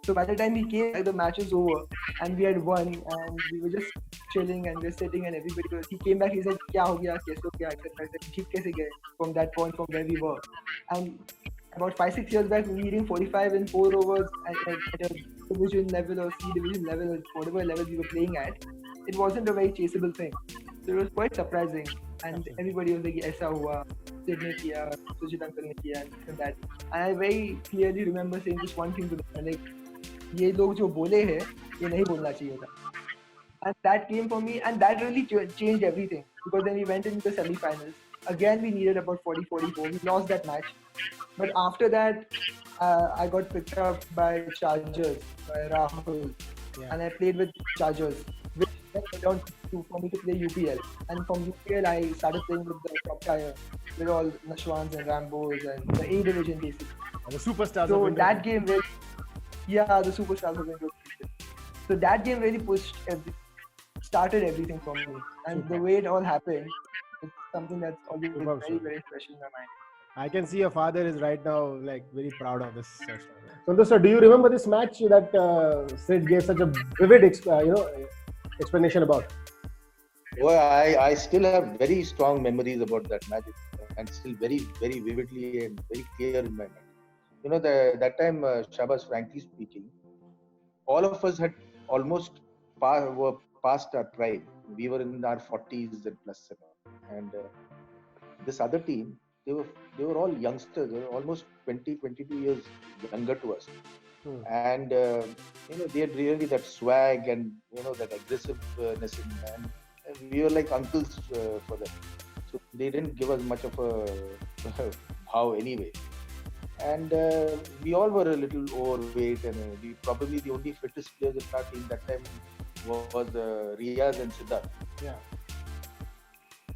Speaker 3: So by the time he came back, the match was over and we had won, and we were just chilling and we were sitting, and he came back, he said, kya ho gaya, kaise ho gaya, etc. I said, theek kaise gaye from that point, from where we were. And about 5-6 years back, we were hitting 45 in 4 overs at a division level or C division level or whatever level we were playing at. It wasn't a very chaseable thing. So it was quite surprising. And everybody was like, aisa hua, Sid ne kiya, Sujit uncle ne kiya, and that. And I very clearly remember saying just one thing to them, like, ये लोग जो बोले हैं, ये नहीं बोलना चाहिए था. And that came for me, and that really changed everything, because then we went into the semi-finals. Again, we needed about 40-44. We lost that match. But after that, I got picked up by Chargers, by Rahul. Yeah. And I played with Chargers, which went on for me to play UPL. And from UPL, I started playing with the top tier, with all Nashwans and Rambos and the A division basically.
Speaker 1: The superstars.
Speaker 3: So that game, the superstars of Indo cricket. So that game really started everything for me. And the way it all happened, it's something that's always
Speaker 1: Superb
Speaker 3: very,
Speaker 1: story.
Speaker 3: very special in my mind.
Speaker 1: I can see your father is right now like very proud of this story. Santosh sir, do you remember this match that Sid gave such a vivid, explanation about?
Speaker 2: Well, I still have very strong memories about that match, and still very, very vividly and very clear in my mind. That time, Shabazz, frankly speaking, all of us had almost were past our prime. We were in our 40s and plus, and this other team, they were they were all youngsters. They were almost 20, 22 years younger to us, and they had really that swag and that aggressiveness, and we were like uncles for them. So they didn't give us much of a how anyway. And we all were a little overweight, and we probably the only fittest players in our team that time was Riyaz and Siddharth.
Speaker 1: Yeah.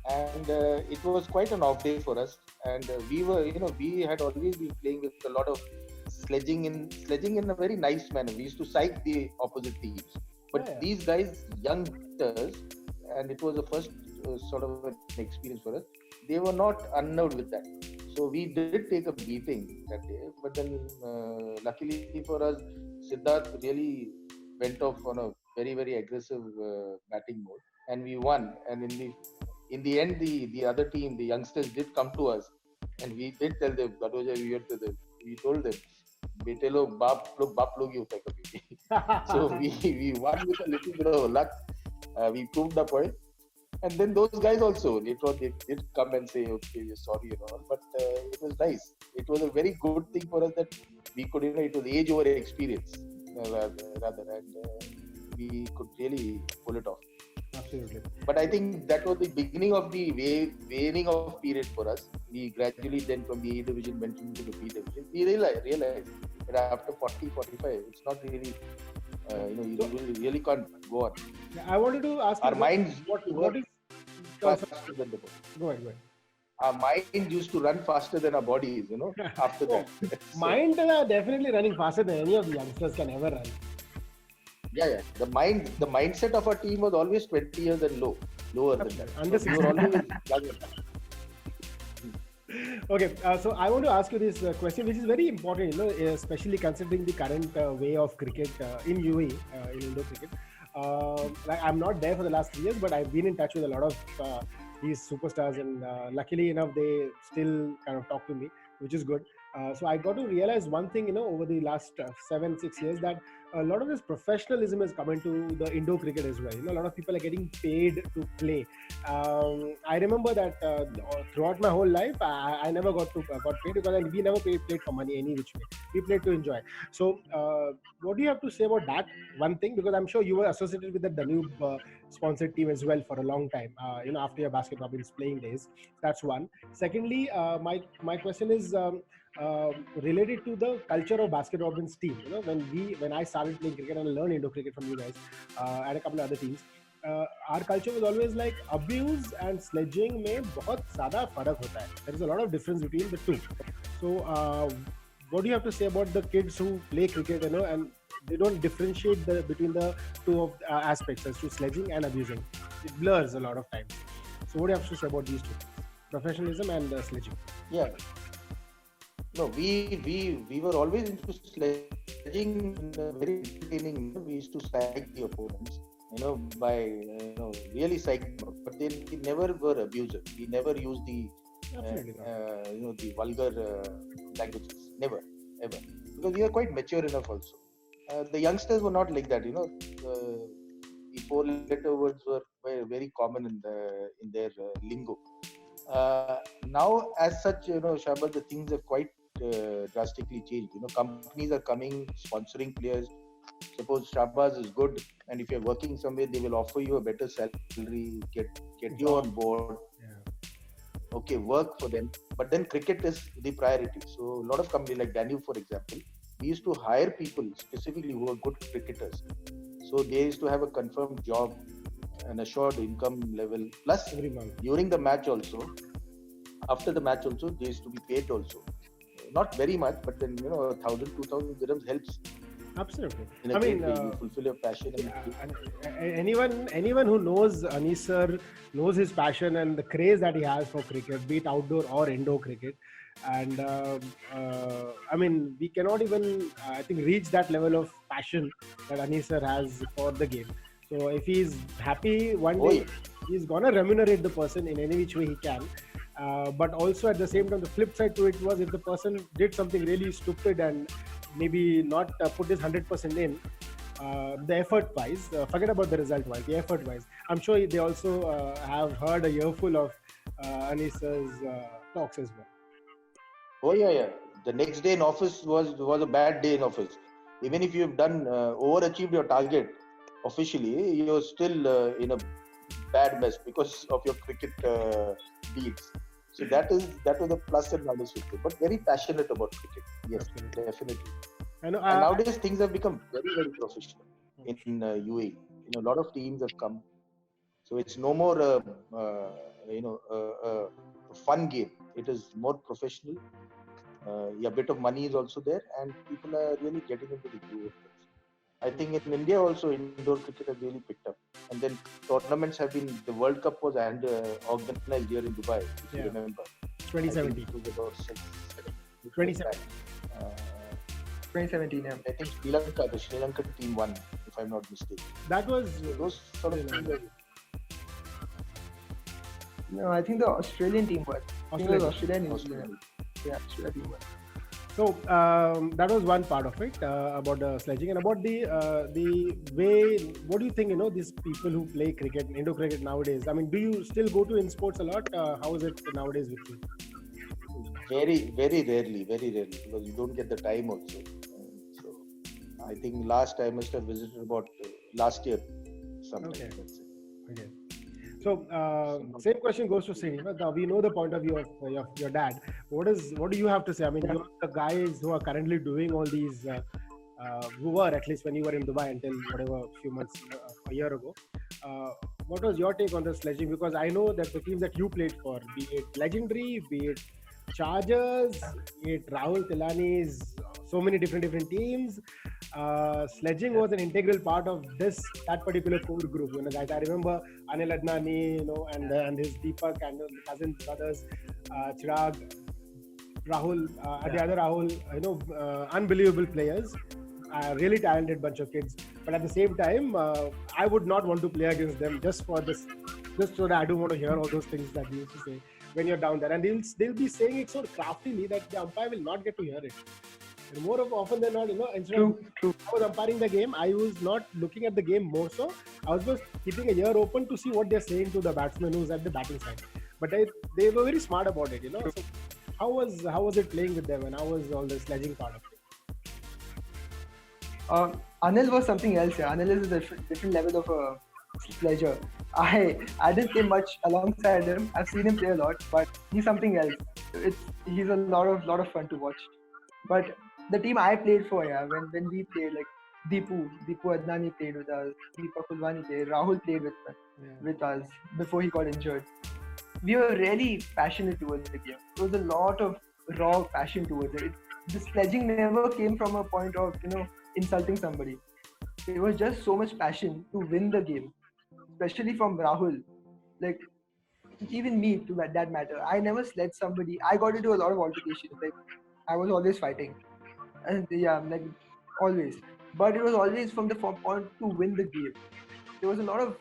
Speaker 2: And it was quite an off day for us. And we had always been playing with a lot of sledging in a very nice manner. We used to psych the opposite teams. But these guys, youngsters, and it was the first sort of an experience for us, they were not unnerved with that. So we did take a beating that day, but then luckily for us, Siddharth really went off on a very, very aggressive batting mode, and we won. And in the end, the other team, the youngsters, did come to us, and we did tell them, we told them, "Bete log baap log hi hota hai kabhi." So we won with a little bit of luck. We proved the point. And then those guys also later on they did come and say, "Okay, we're sorry and all." But it was nice. It was a very good thing for us that we could, it was age over experience rather, and we could really pull it off.
Speaker 1: Absolutely.
Speaker 2: But I think that was the beginning of the waning of period for us. We gradually then from the A division went into the B division. We realized that after 40, 45, it's not really, you really can't go on.
Speaker 1: I wanted to ask
Speaker 2: Our
Speaker 1: you,
Speaker 2: minds
Speaker 1: what is
Speaker 2: faster than the body.
Speaker 1: Go ahead.
Speaker 2: Our mind used to run faster than our bodies, after that. So,
Speaker 1: Mind definitely running faster than any of the youngsters can ever run.
Speaker 2: yeah. The mindset of our team was always 20 years and lower than that.
Speaker 1: Under
Speaker 2: So we were always younger.
Speaker 1: Okay, so I want to ask you this question, which is very important, especially considering the current way of cricket in UAE, in Indo cricket. Like I'm not there for the last 3 years, but I've been in touch with a lot of these superstars, and luckily enough, they still kind of talk to me, which is good. So I got to realize one thing, over the last 7-6 years, that a lot of this professionalism has come into the Indo cricket as well. A lot of people are getting paid to play. I remember that throughout my whole life, I never got paid because we never played for money any which way. We played to enjoy. So, what do you have to say about that one thing? Because I'm sure you were associated with the Danube sponsored team as well for a long time. After your Basket Robbins playing days, that's one. Secondly, my question is. Related to the culture of Basket Robbins team, when I started playing cricket and learned Indo cricket from you guys and a couple of other teams, our culture was always like abuse and sledging में बहुत ज़्यादा फर्क होता है. There is a lot of difference between the two. So what do you have to say about the kids who play cricket, and they don't differentiate between the two of aspects as to sledging and abusing? It blurs a lot of times. So what do you have to say about these two, professionalism and sledging?
Speaker 2: Yeah. No, we were always into sledging, very entertaining. We used to psych the opponents, by really psych them. But then we never were abusers. We never used the the vulgar languages. Never, ever. Because we are quite mature enough also. The youngsters were not like that. The 4-letter words were very common in their lingo. Now, as such, Shabazz, the things have quite drastically changed. Companies are coming, sponsoring players. Suppose Shabazz is good, and if you're working somewhere, they will offer you a better salary, get you on board. Yeah. Okay, work for them. But then cricket is the priority. So a lot of companies like Danube, for example, we used to hire people specifically who are good cricketers. So they used to have a confirmed job, an assured income level. Plus, during the match also, after the match also, they used to be paid also. Not very much, but then 1,000, 2,000 dirhams helps
Speaker 1: Absolutely.
Speaker 2: in a
Speaker 1: I
Speaker 2: great
Speaker 1: mean,
Speaker 2: way. You fulfill your passion.
Speaker 1: anyone who knows Anis sir knows his passion and the craze that he has for cricket, be it outdoor or indoor cricket. And I mean, we cannot even, I think, reach that level of passion that Anis sir has for the game. So if he's happy one
Speaker 2: Oh,
Speaker 1: day,
Speaker 2: yeah.
Speaker 1: he's gonna remunerate the person in any which way he can. But also at the same time, the flip side to it was if the person did something really stupid and maybe not put his 100% in, the effort wise, forget about the result wise, the effort wise, I'm sure they also have heard a earful of Anis's talks as well.
Speaker 2: Oh, yeah, yeah. The next day in office was a bad day in office. Even if you've done overachieved your target officially, you're still in a bad mess because of your cricket deeds. So that was a plus and minus with it. But very passionate about cricket. Yes,
Speaker 1: Absolutely.
Speaker 2: definitely.
Speaker 1: I know,
Speaker 2: And nowadays things have become very, very professional in UAE. A lot of teams have come, so it's no more a fun game. It is more professional. A bit of money is also there, and people are really getting into the groove of things. I think in India also indoor cricket has really picked up, and then tournaments have been. The World Cup was organized here in Dubai, if you
Speaker 1: Yeah.
Speaker 2: remember. I
Speaker 1: 2017.
Speaker 2: think it was about
Speaker 1: 2017.
Speaker 2: Uh,
Speaker 3: 2017, yeah.
Speaker 2: I think the Sri Lanka team won, if I'm not mistaken.
Speaker 1: That was
Speaker 2: Those sort of things are-
Speaker 3: No, I think the Australian team won. I think it was Australia and New
Speaker 2: Australia.
Speaker 3: Zealand. Yeah, Australia team won.
Speaker 1: so. That was one part of it about the sledging and about the way. What do you think? These people who play cricket, indoor cricket nowadays. I mean, do you still go to in sports a lot? How is it nowadays with you?
Speaker 2: Very, very rarely, because you don't get the time also. So I think last I must have visited about last year sometime.
Speaker 1: Okay.
Speaker 2: That's it.
Speaker 1: Okay. So same question goes to Srini. Now we know the point of view of your dad. What do you have to say? I mean,
Speaker 3: Yeah.
Speaker 1: you're the guys who are currently doing all these. Who were at least when you were in Dubai until whatever few months a year ago. What was your take on the sledging? Because I know that the teams that you played for, be it Legendary, be it Chargers, be it Rahul Tilani's, so many different teams. Sledging was an integral part of that particular core group. Guys, I remember Anil Adnani, and his Deepak and the cousin brothers, Chirag, Rahul, the other Rahul, unbelievable players, really talented bunch of kids. But at the same time, I would not want to play against them just so that I don't want to hear all those things that they used to say when you're down there. And they'll be saying it so craftily that the umpire will not get to hear it. And more often than not, instead of
Speaker 3: True.
Speaker 1: I was umpiring the game, I was not looking at the game more so. I was just keeping a ear open to see what they're saying to the batsman who's at the batting side. But they were very smart about it, So how was it playing with them, and how was all the sledging part of it?
Speaker 3: Anil was something else. Yeah. Anil is a different level of a pleasure. I didn't play much alongside him. I've seen him play a lot, but he's something else. He's a lot of fun to watch. But the team I played for, yeah, when we played, like Deepu Adnani played with us, Deepak Kulwani played, Rahul played with us before he got injured. We were really passionate towards the game. There was a lot of raw passion towards it. The sledging never came from a point of insulting somebody. It was just so much passion to win the game, especially from Rahul. Like even me, to that matter, I never sledged somebody. I got into a lot of altercations. Like I was always fighting, and yeah, like always. But it was always from the point to win the game. There was a lot of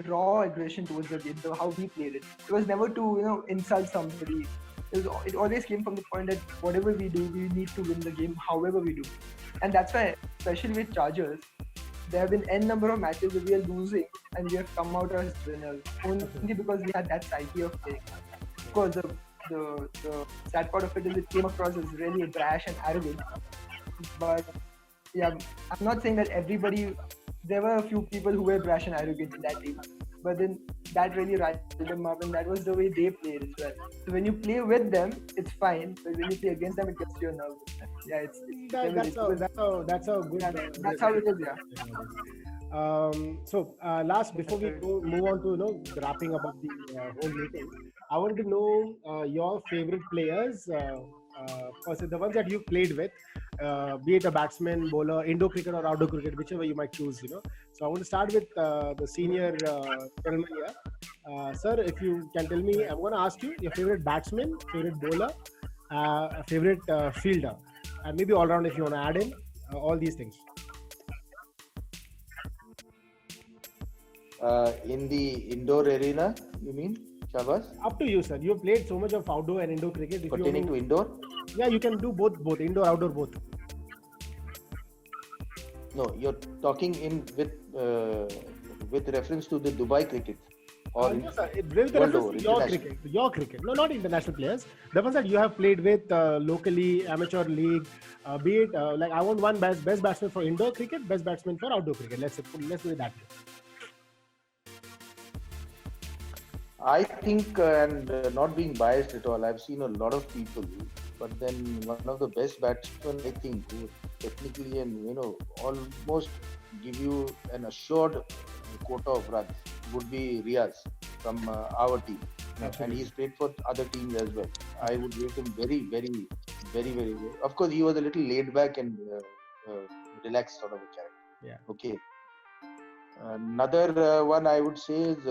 Speaker 3: raw aggression towards the game, how we played it. It was never to insult somebody. It always came from the point that whatever we do, we need to win the game, however we do. And that's why, especially with Chargers, there have been n number of matches where we are losing and we have come out as winners only because we had that psyche of playing. Of course, the sad part of it is it came across as really brash and arrogant. But yeah, I'm not saying that everybody. There were a few people who were brash and arrogant in that team, but then that really riled them up, and that was the way they played as well. So when you play with them, it's fine, but when you play against them, it gets you nervous. Yeah,
Speaker 1: That's a good.
Speaker 3: That's how it is. Yeah.
Speaker 1: So last, before we move on to wrapping up of the whole meeting, I want to know your favorite players, the ones that you played with, be it a batsman, bowler, indoor cricket or outdoor cricket, whichever you might choose. So I want to start with the senior gentleman here. Sir, if you can tell me, I'm going to ask you your favorite batsman, favorite bowler, favorite fielder, and maybe all round if you want to add in all these things.
Speaker 2: In the indoor arena, you mean, Shahbaz?
Speaker 1: Up to you, sir. You've played so much of outdoor and indoor cricket. If
Speaker 2: Pertaining to indoor?
Speaker 1: Yeah, you can do both, indoor, outdoor, both.
Speaker 2: No, you're talking with reference to the Dubai cricket. Or
Speaker 1: No, sir. With reference to your cricket. No, not international players. The ones that you have played with locally, amateur league, be it like I want one best batsman for indoor cricket, best batsman for outdoor cricket. Let's put it that way.
Speaker 2: I think, and not being biased at all, I've seen a lot of people, but then one of the best batsmen, I think, who technically and almost give you an assured quota of runs would be Riaz from our team. And he's played for other teams as well. I would rate him very, very, very, very well. Of course, he was a little laid back and relaxed sort of a character.
Speaker 1: Yeah.
Speaker 2: Okay. Another one I would say is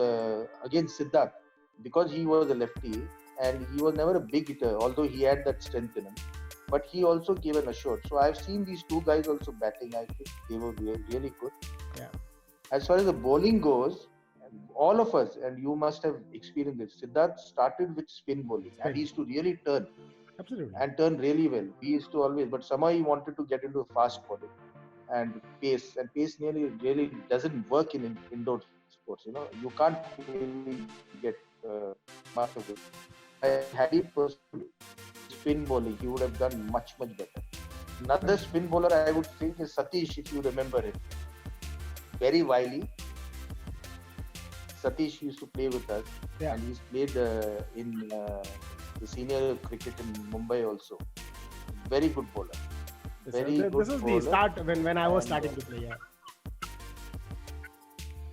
Speaker 2: again Siddharth, because he was a lefty and he was never a big hitter, although he had that strength in him. But he also gave an assured. So I've seen these two guys also batting. I think they were really good.
Speaker 1: Yeah.
Speaker 2: As far as the bowling goes, all of us, and you must have experienced this, Siddharth started with spin bowling and he used to really turn.
Speaker 1: Absolutely.
Speaker 2: And turn really well. He used to always, but somehow he wanted to get into fast bowling and pace. And pace really doesn't work in indoor sports. You can't really get much of it. Had he pursued spin bowling, he would have done much, much better. Another spin bowler I would think is Satish, if you remember him. Very wily. Satish used to play with us, and he's played in the senior cricket in Mumbai also. Very good bowler.
Speaker 1: Very good. This was the start when I was starting to play. Yeah.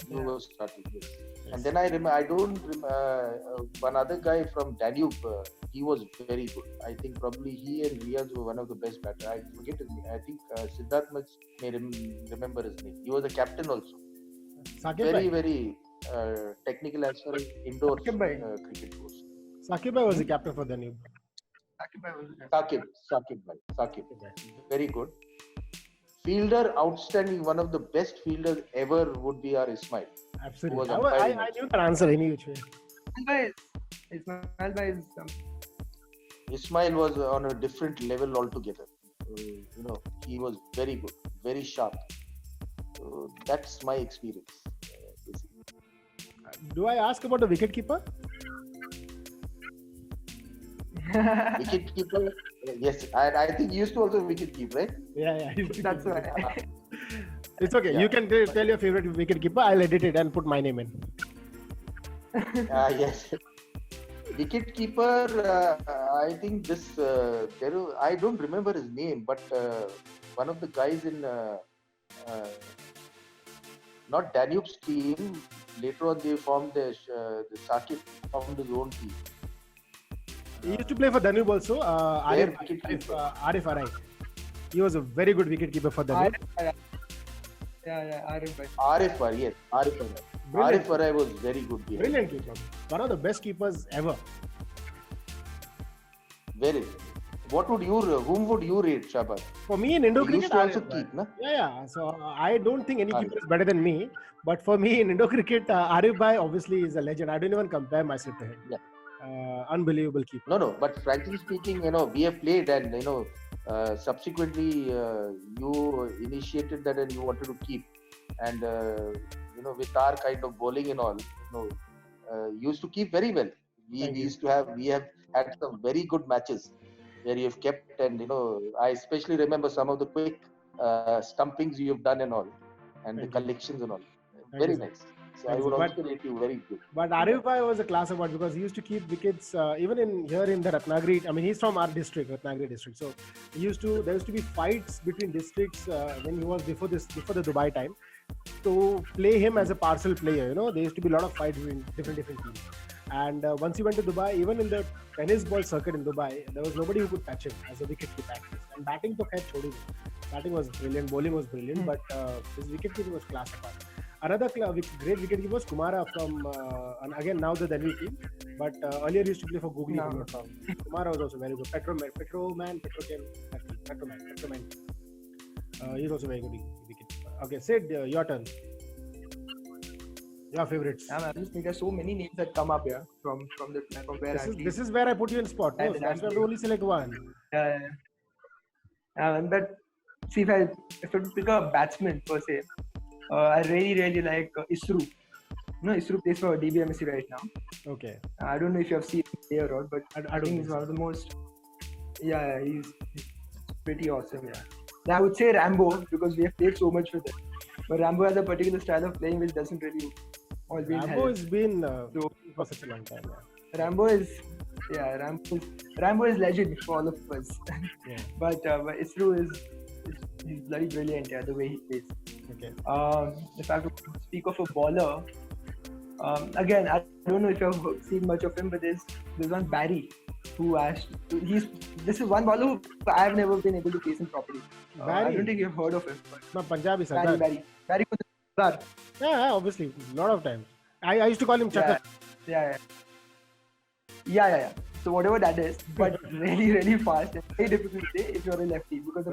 Speaker 2: You were starting, yes. And then I don't remember one other guy from Danube. He was very good. I think probably he and Riaz were one of the best batters. I forget his name. I think Siddharth may remember his name. He was a captain also. Very technical as far as indoor cricket goes.
Speaker 1: Saqib Bhai was the captain for Danube.
Speaker 2: Saqib. Very good. Fielder, outstanding. One of the best fielders ever would be our Ismail.
Speaker 1: Absolutely. I knew that answer any which way.
Speaker 2: Ismail was on a different level altogether. He was very good, very sharp. So that's my experience.
Speaker 1: Do I ask about the wicketkeeper?
Speaker 2: Wicketkeeper, yes. I think you used to also wicket keep, right?
Speaker 1: Yeah.
Speaker 3: That's right.
Speaker 1: It's okay. You can tell your favorite wicketkeeper. I'll edit it and put my name in.
Speaker 2: Yes. Wicketkeeper, I think this. I don't remember his name, but one of the guys in not Danube's team. Later on, they formed the Saqib formed his own team.
Speaker 1: He used to play for Danube also. Arif Arai. He was a very good wicketkeeper for Danube.
Speaker 3: Arif Bhai.
Speaker 2: Arif Arai was very good.
Speaker 1: Brilliant keeper. One of the best keepers ever.
Speaker 2: Very. Whom would you rate, Shahbaz?
Speaker 1: For me in Indo cricket,
Speaker 2: used to also keep, na?
Speaker 1: Yeah. So I don't think any keeper is better than me. But for me in Indo cricket, Arif Bhai obviously is a legend. I don't even compare myself to him.
Speaker 2: Yeah.
Speaker 1: Unbelievable keeper.
Speaker 2: No. But frankly speaking, we have played, and subsequently you initiated that and you wanted to keep, and with our kind of bowling and all, used to keep very well. We have had some very good matches where you have kept, and I especially remember some of the quick stumpings you have done and all, and the collections and all. Very nice. So I would also rate you very good.
Speaker 1: But Arif Bhai was a class award because he used to keep wickets even here in the Ratnagiri. I mean, he's from our district, Ratnagiri district. So there used to be fights between districts when he was before the Dubai time to play him as a parcel player. There used to be a lot of fights between different teams. And once he went to Dubai, even in the tennis ball circuit in Dubai, there was nobody who could touch him as a wicketkeeper. Batting to khair chhodi do. Batting was brilliant, bowling was brilliant, but his wicket keeping was class apart. Another great wicket keeper was Kumara from, and again now the Delhi team, but earlier he used to play for Google.
Speaker 3: No.
Speaker 1: Kumara was also very good. Petroman. He's also very good wicket keeper. Okay, Sid, your turn. Your favorites.
Speaker 3: I just think there's so many names that come up here from where
Speaker 1: This is where I put you in spot. No? That's why we only select one.
Speaker 3: But see, if I pick a batsman per se, I really like Isru. No, Isru plays for DBMSC right now.
Speaker 1: Okay.
Speaker 3: I don't know if you have seen him play or not, but
Speaker 1: I
Speaker 3: think he's one of the most. Yeah, he's pretty awesome. Yeah. Now, I would say Rambo because we have played so much with him. But Rambo has a particular style of playing which doesn't really always help.
Speaker 1: Rambo has been for such a long time. Yeah.
Speaker 3: Rambo is legend for all of us.
Speaker 1: Yeah.
Speaker 3: But Isru he's bloody brilliant. Yeah, the way he plays.
Speaker 1: Okay.
Speaker 3: If I have to speak of a bowler, again I don't know if you've seen much of him, but there's one Barry who this is one bowler who I've never been able to face him properly. I don't think you've heard of him.
Speaker 1: No, Punjabi Sardar.
Speaker 3: Barry Sardar.
Speaker 1: Yeah, obviously, a lot of times. I used to call him Chakar.
Speaker 3: Yeah. So whatever that is, but really fast and very difficult to say if you're a lefty because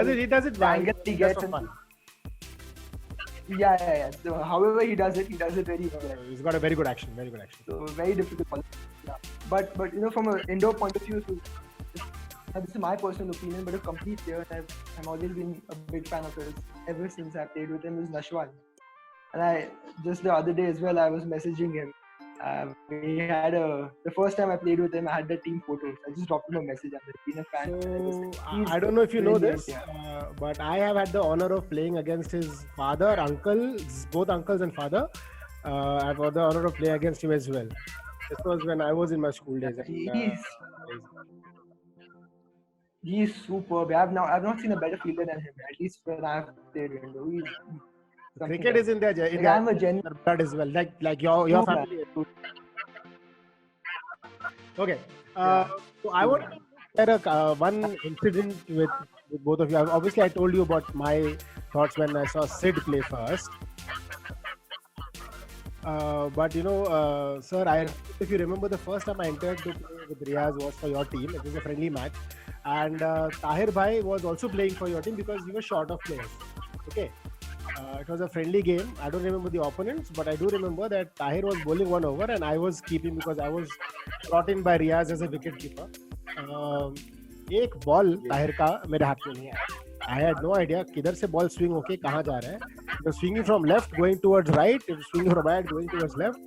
Speaker 1: he does it well.
Speaker 3: He gets fun. Yeah. So however he does it very well.
Speaker 1: He's got a very good action.
Speaker 3: So very difficult. Yeah. But from an indoor point of view, this is my personal opinion, but a complete player, and I've always been a big fan of his ever since I played with him, is Nashwan. And just the other day as well, I was messaging him. We had the first time I played with him, I had the team photos. I just dropped him a message. I've been a fan.
Speaker 1: So, I don't know if you know this, but I have had the honor of playing against his father, both uncles and father. I've had the honor of playing against him as well. This was when I was in my school days.
Speaker 3: He's superb. I've not seen a better fielder than him. At least when I've played with him.
Speaker 1: Cricket is in their blood as well, like your family. Okay. So I want to share one incident with both of you. Obviously, I told you about my thoughts when I saw Sid play first. But sir, if you remember, the first time I entered to play with Riaz was for your team. It was a friendly match, and Tahir Bhai was also playing for your team because he was short of players. Okay. It was a friendly game. I don't remember the opponents, but I do remember that Tahir was bowling one over and I was keeping because I was brought in by Riaz as a wicket keeper. एक ball Tahir का मेरे हाथ में नहीं आया. I had no idea किधर से ball swing होके कहाँ जा रहा है. It was swinging from left going towards right. It was swinging from right going towards left.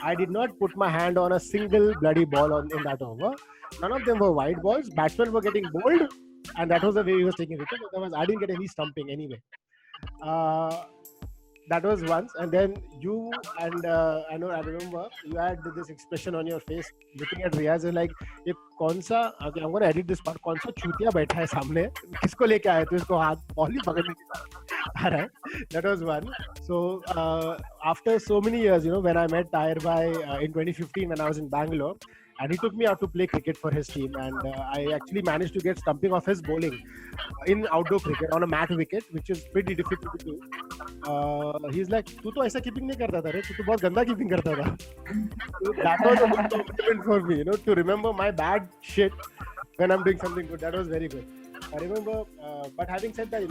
Speaker 1: I did not put my hand on a single bloody ball in that over. None of them were wide balls. Batsmen were getting bowled, and that was the way he was taking wicket. Otherwise, I didn't get any stumping anyway. That was once, and then you and I remember you had this expression on your face looking at Riaz and like, ये कौन सा, okay, I'm going to edit this part, कौन सा चूतिया बैठा है सामने, किसको लेके आया तो इसको हाथ बॉल ही पकड़ने आ रहा है. That was one. So after so many years, when I met Tahir Bhai in 2015 when I was in Bangalore, and he took me out to play cricket for his team, and I actually managed to get stumping off his bowling in outdoor cricket on a mat wicket, which is pretty difficult to do. He's like, तू तो ऐसा keeping नहीं करता था रे, तू तो बहुत गंदा keeping करता था. So that was a good compliment for me, to remember my bad shit when I'm doing something good. That was very good. I remember, but having said that,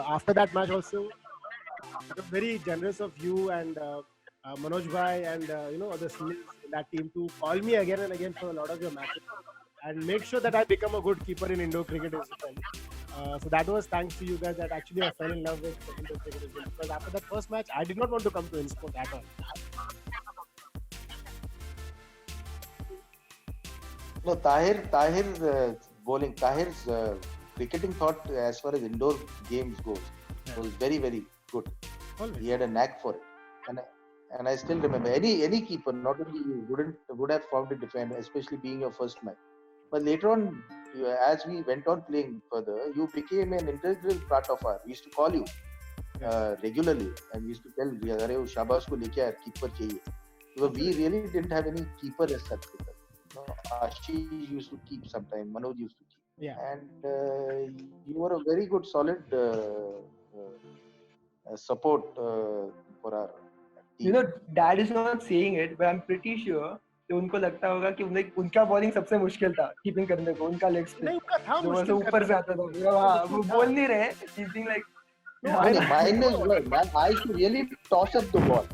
Speaker 1: after that match also, it was very generous of you and Manoj Bhai and other seniors in that team to call me again and again for a lot of your matches and make sure that I become a good keeper in indoor cricket as well. So that was thanks to you guys that actually I fell in love with indoor cricket as well. Because after that first match, I did not want to come to InSport at all.
Speaker 2: No, Tahir's bowling, Tahir's cricketing thought as far as indoor games goes was very, very good.
Speaker 1: Always.
Speaker 2: He had a knack for it, and I still remember any keeper, not only you, would have found it difficult, especially being your first match. But later on, as we went on playing further, you became an integral part of our. We used to call you regularly, and we used to tell, "Arey, wo Shabas ko leke aaya, keeper chahiye." Because we really didn't have any keeper as such. Ashish used to keep sometime, Manoj used to keep.
Speaker 1: Yeah.
Speaker 2: and you were a very good, solid support for our
Speaker 3: You
Speaker 2: team.
Speaker 3: know, Dad is not saying it, but I'm pretty sure कि उनको लगता होगा कि उनका bowling सबसे मुश्किल था keeping करने को, उनका लेग स्पिन
Speaker 1: नहीं उनका था
Speaker 3: जो वैसे
Speaker 1: मुश्किल
Speaker 3: ऊपर से आता था पूरा, हाँ वो बोल नहीं रहे, he's being like,
Speaker 1: No,
Speaker 3: हाँ,
Speaker 1: I
Speaker 2: No, mine is well, man. I used to really toss up the ball,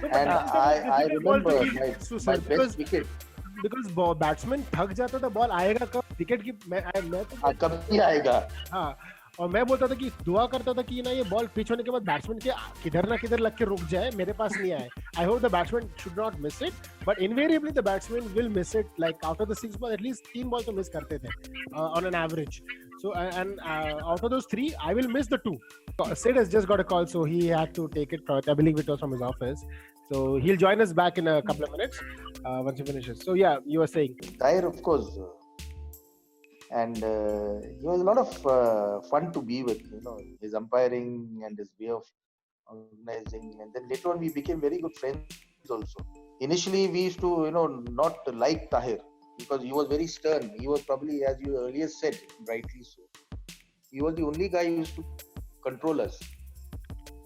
Speaker 1: No, but
Speaker 2: and
Speaker 1: that is the most
Speaker 2: I
Speaker 1: difficult ball
Speaker 2: remember
Speaker 1: to hit,
Speaker 2: my
Speaker 1: Sir,
Speaker 2: best wicket.
Speaker 1: because batsman थक जाता था, ball आएगा कब, wicket की मैं तो
Speaker 2: कभी आएगा.
Speaker 1: हाँ, और मैं बोलता था कि दुआ करता था कि ना ये बॉल पिच होने के बाद बैट्समैन के किधर ना किधर लग के रुक जाए, मेरे पास नहीं आए. I hope the batsman should not miss it, but invariably the batsman will miss it. Like out of the 6 ball at least 3 ball तो मिस करते थे on an average. So and out of those 3, I will miss the 2. Sid has just got a call, so he had to take it. I believe it was from his office. So he'll join us back in a couple of minutes once he finishes. So yeah, you were saying.
Speaker 2: Tahir, of course, and he was a lot of fun to be with. You know, his umpiring and his way of organizing, and then later on we became very good friends also. Initially, we used to, not like Tahir because he was very stern. He was probably, as you earlier said, rightly so. He was the only guy who used to control us,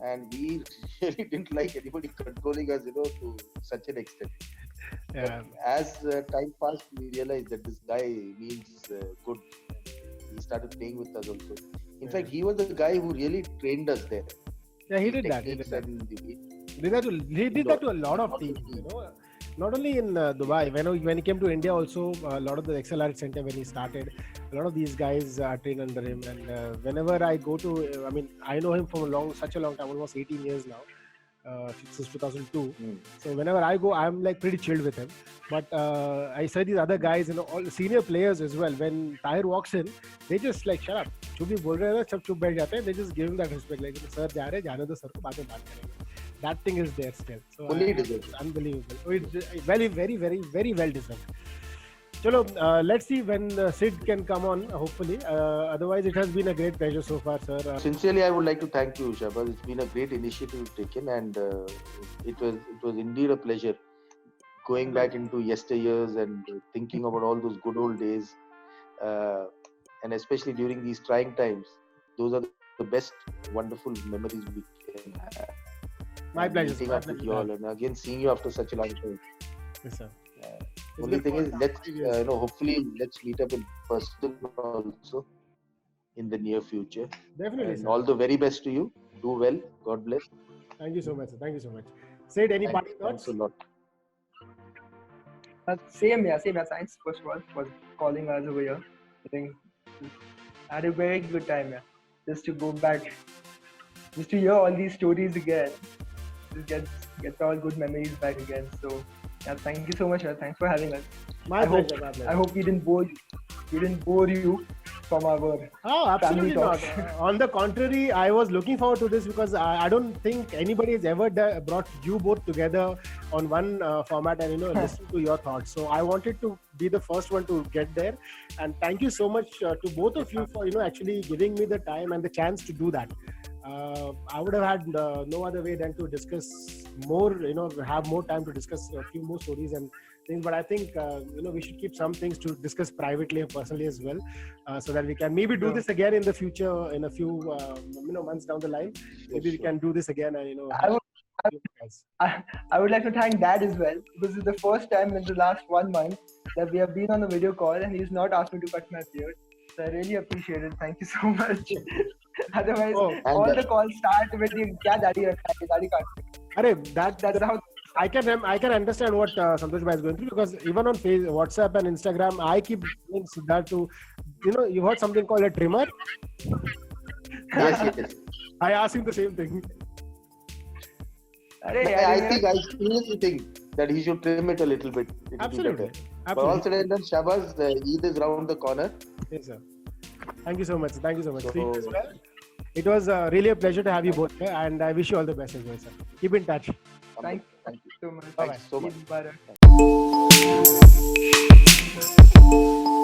Speaker 2: and we really didn't like anybody controlling us, to such an extent.
Speaker 1: Yeah.
Speaker 2: But as time passed, we realized that this guy means good. He started playing with us also. In fact, he was the guy who really trained us there.
Speaker 1: Yeah, he did that. He did that. He did that to a lot of teams, Not only in Dubai, when he came to India also, a lot of the XLR Center when he started, a lot of these guys are trained under him. And whenever I go to, I know him for such a long time, almost 18 years now, since 2002. So whenever I go, I'm like pretty chilled with him. But I saw these other guys, all senior players as well. When Tahir walks in, they just like shut up. जो भी बोल रहे हैं सब चुप बैठ जाते हैं. They just give him that respect, like sir जा रहे, जाने दो सर को, बाद में बात करेंगे. That thing is there still. So it's unbelievable. It's very, very, very, very well deserved. Chalo, let's see when Sid can come on, hopefully. Otherwise, it has been a great pleasure so far, sir.
Speaker 2: Sincerely, I would like to thank you, Shahbaz. It's been a great initiative taken, and it was indeed a pleasure going back into yesteryears and thinking about all those good old days, and especially during these trying times. Those are the best, wonderful memories we can have.
Speaker 1: My pleasure.
Speaker 2: Meeting up with you all, and again seeing you after such a long time.
Speaker 1: Yes, sir.
Speaker 2: Only thing is, let's hopefully let's meet up in person also in the near future.
Speaker 1: Definitely,
Speaker 2: And
Speaker 1: sir.
Speaker 2: all the very best to you. Do well. God bless.
Speaker 1: Thank you so much, sir. Thank you so much. Sid, any parting thoughts?
Speaker 2: Thanks a lot.
Speaker 3: Same. Thanks first of all for calling us over here. I think I had a very good time, yeah. Just to go back, just to hear all these stories again, just get all good memories back again. So yeah, thank you so much, sir. Thanks for having us.
Speaker 1: My pleasure.
Speaker 3: I hope we didn't bore you. We didn't bore you from our
Speaker 1: absolutely
Speaker 3: family
Speaker 1: not.
Speaker 3: talks.
Speaker 1: On the contrary, I was looking forward to this because I don't think anybody has ever brought you both together on one format and listen to your thoughts. So I wanted to be the first one to get there, and thank you so much to both of you for actually giving me the time and the chance to do that. I would have had no other way than to discuss more, have more time to discuss a few more stories and things. But I think, we should keep some things to discuss privately and personally as well, so that we can maybe do this again in the future, in a few, months down the line. Maybe we can do this again and,
Speaker 3: I would like to thank Dad as well. This is the first time in the last 1 month that we have been on a video call and he's not asked me to cut my beard. So I really appreciate it. Thank you so much. Otherwise, all the calls start with the "Kya daddy rakha hai, daddy can't." That's how.
Speaker 1: I can understand what Santosh Bhai is going through, because even on WhatsApp and Instagram, I keep doing that to, you heard something called a trimmer.
Speaker 2: Yes.
Speaker 1: I asked him the same thing.
Speaker 2: I seriously think that he should trim it a little bit.
Speaker 1: Absolutely.
Speaker 2: But all said and done, Shahbaz, Eid is round the corner.
Speaker 1: Yes, sir. Thank you so much. To you as well. It was really a pleasure to have you both here, and I wish you all the best as well, sir. Keep in touch.
Speaker 3: Thank you so much.
Speaker 2: Thanks so much.
Speaker 3: Bye.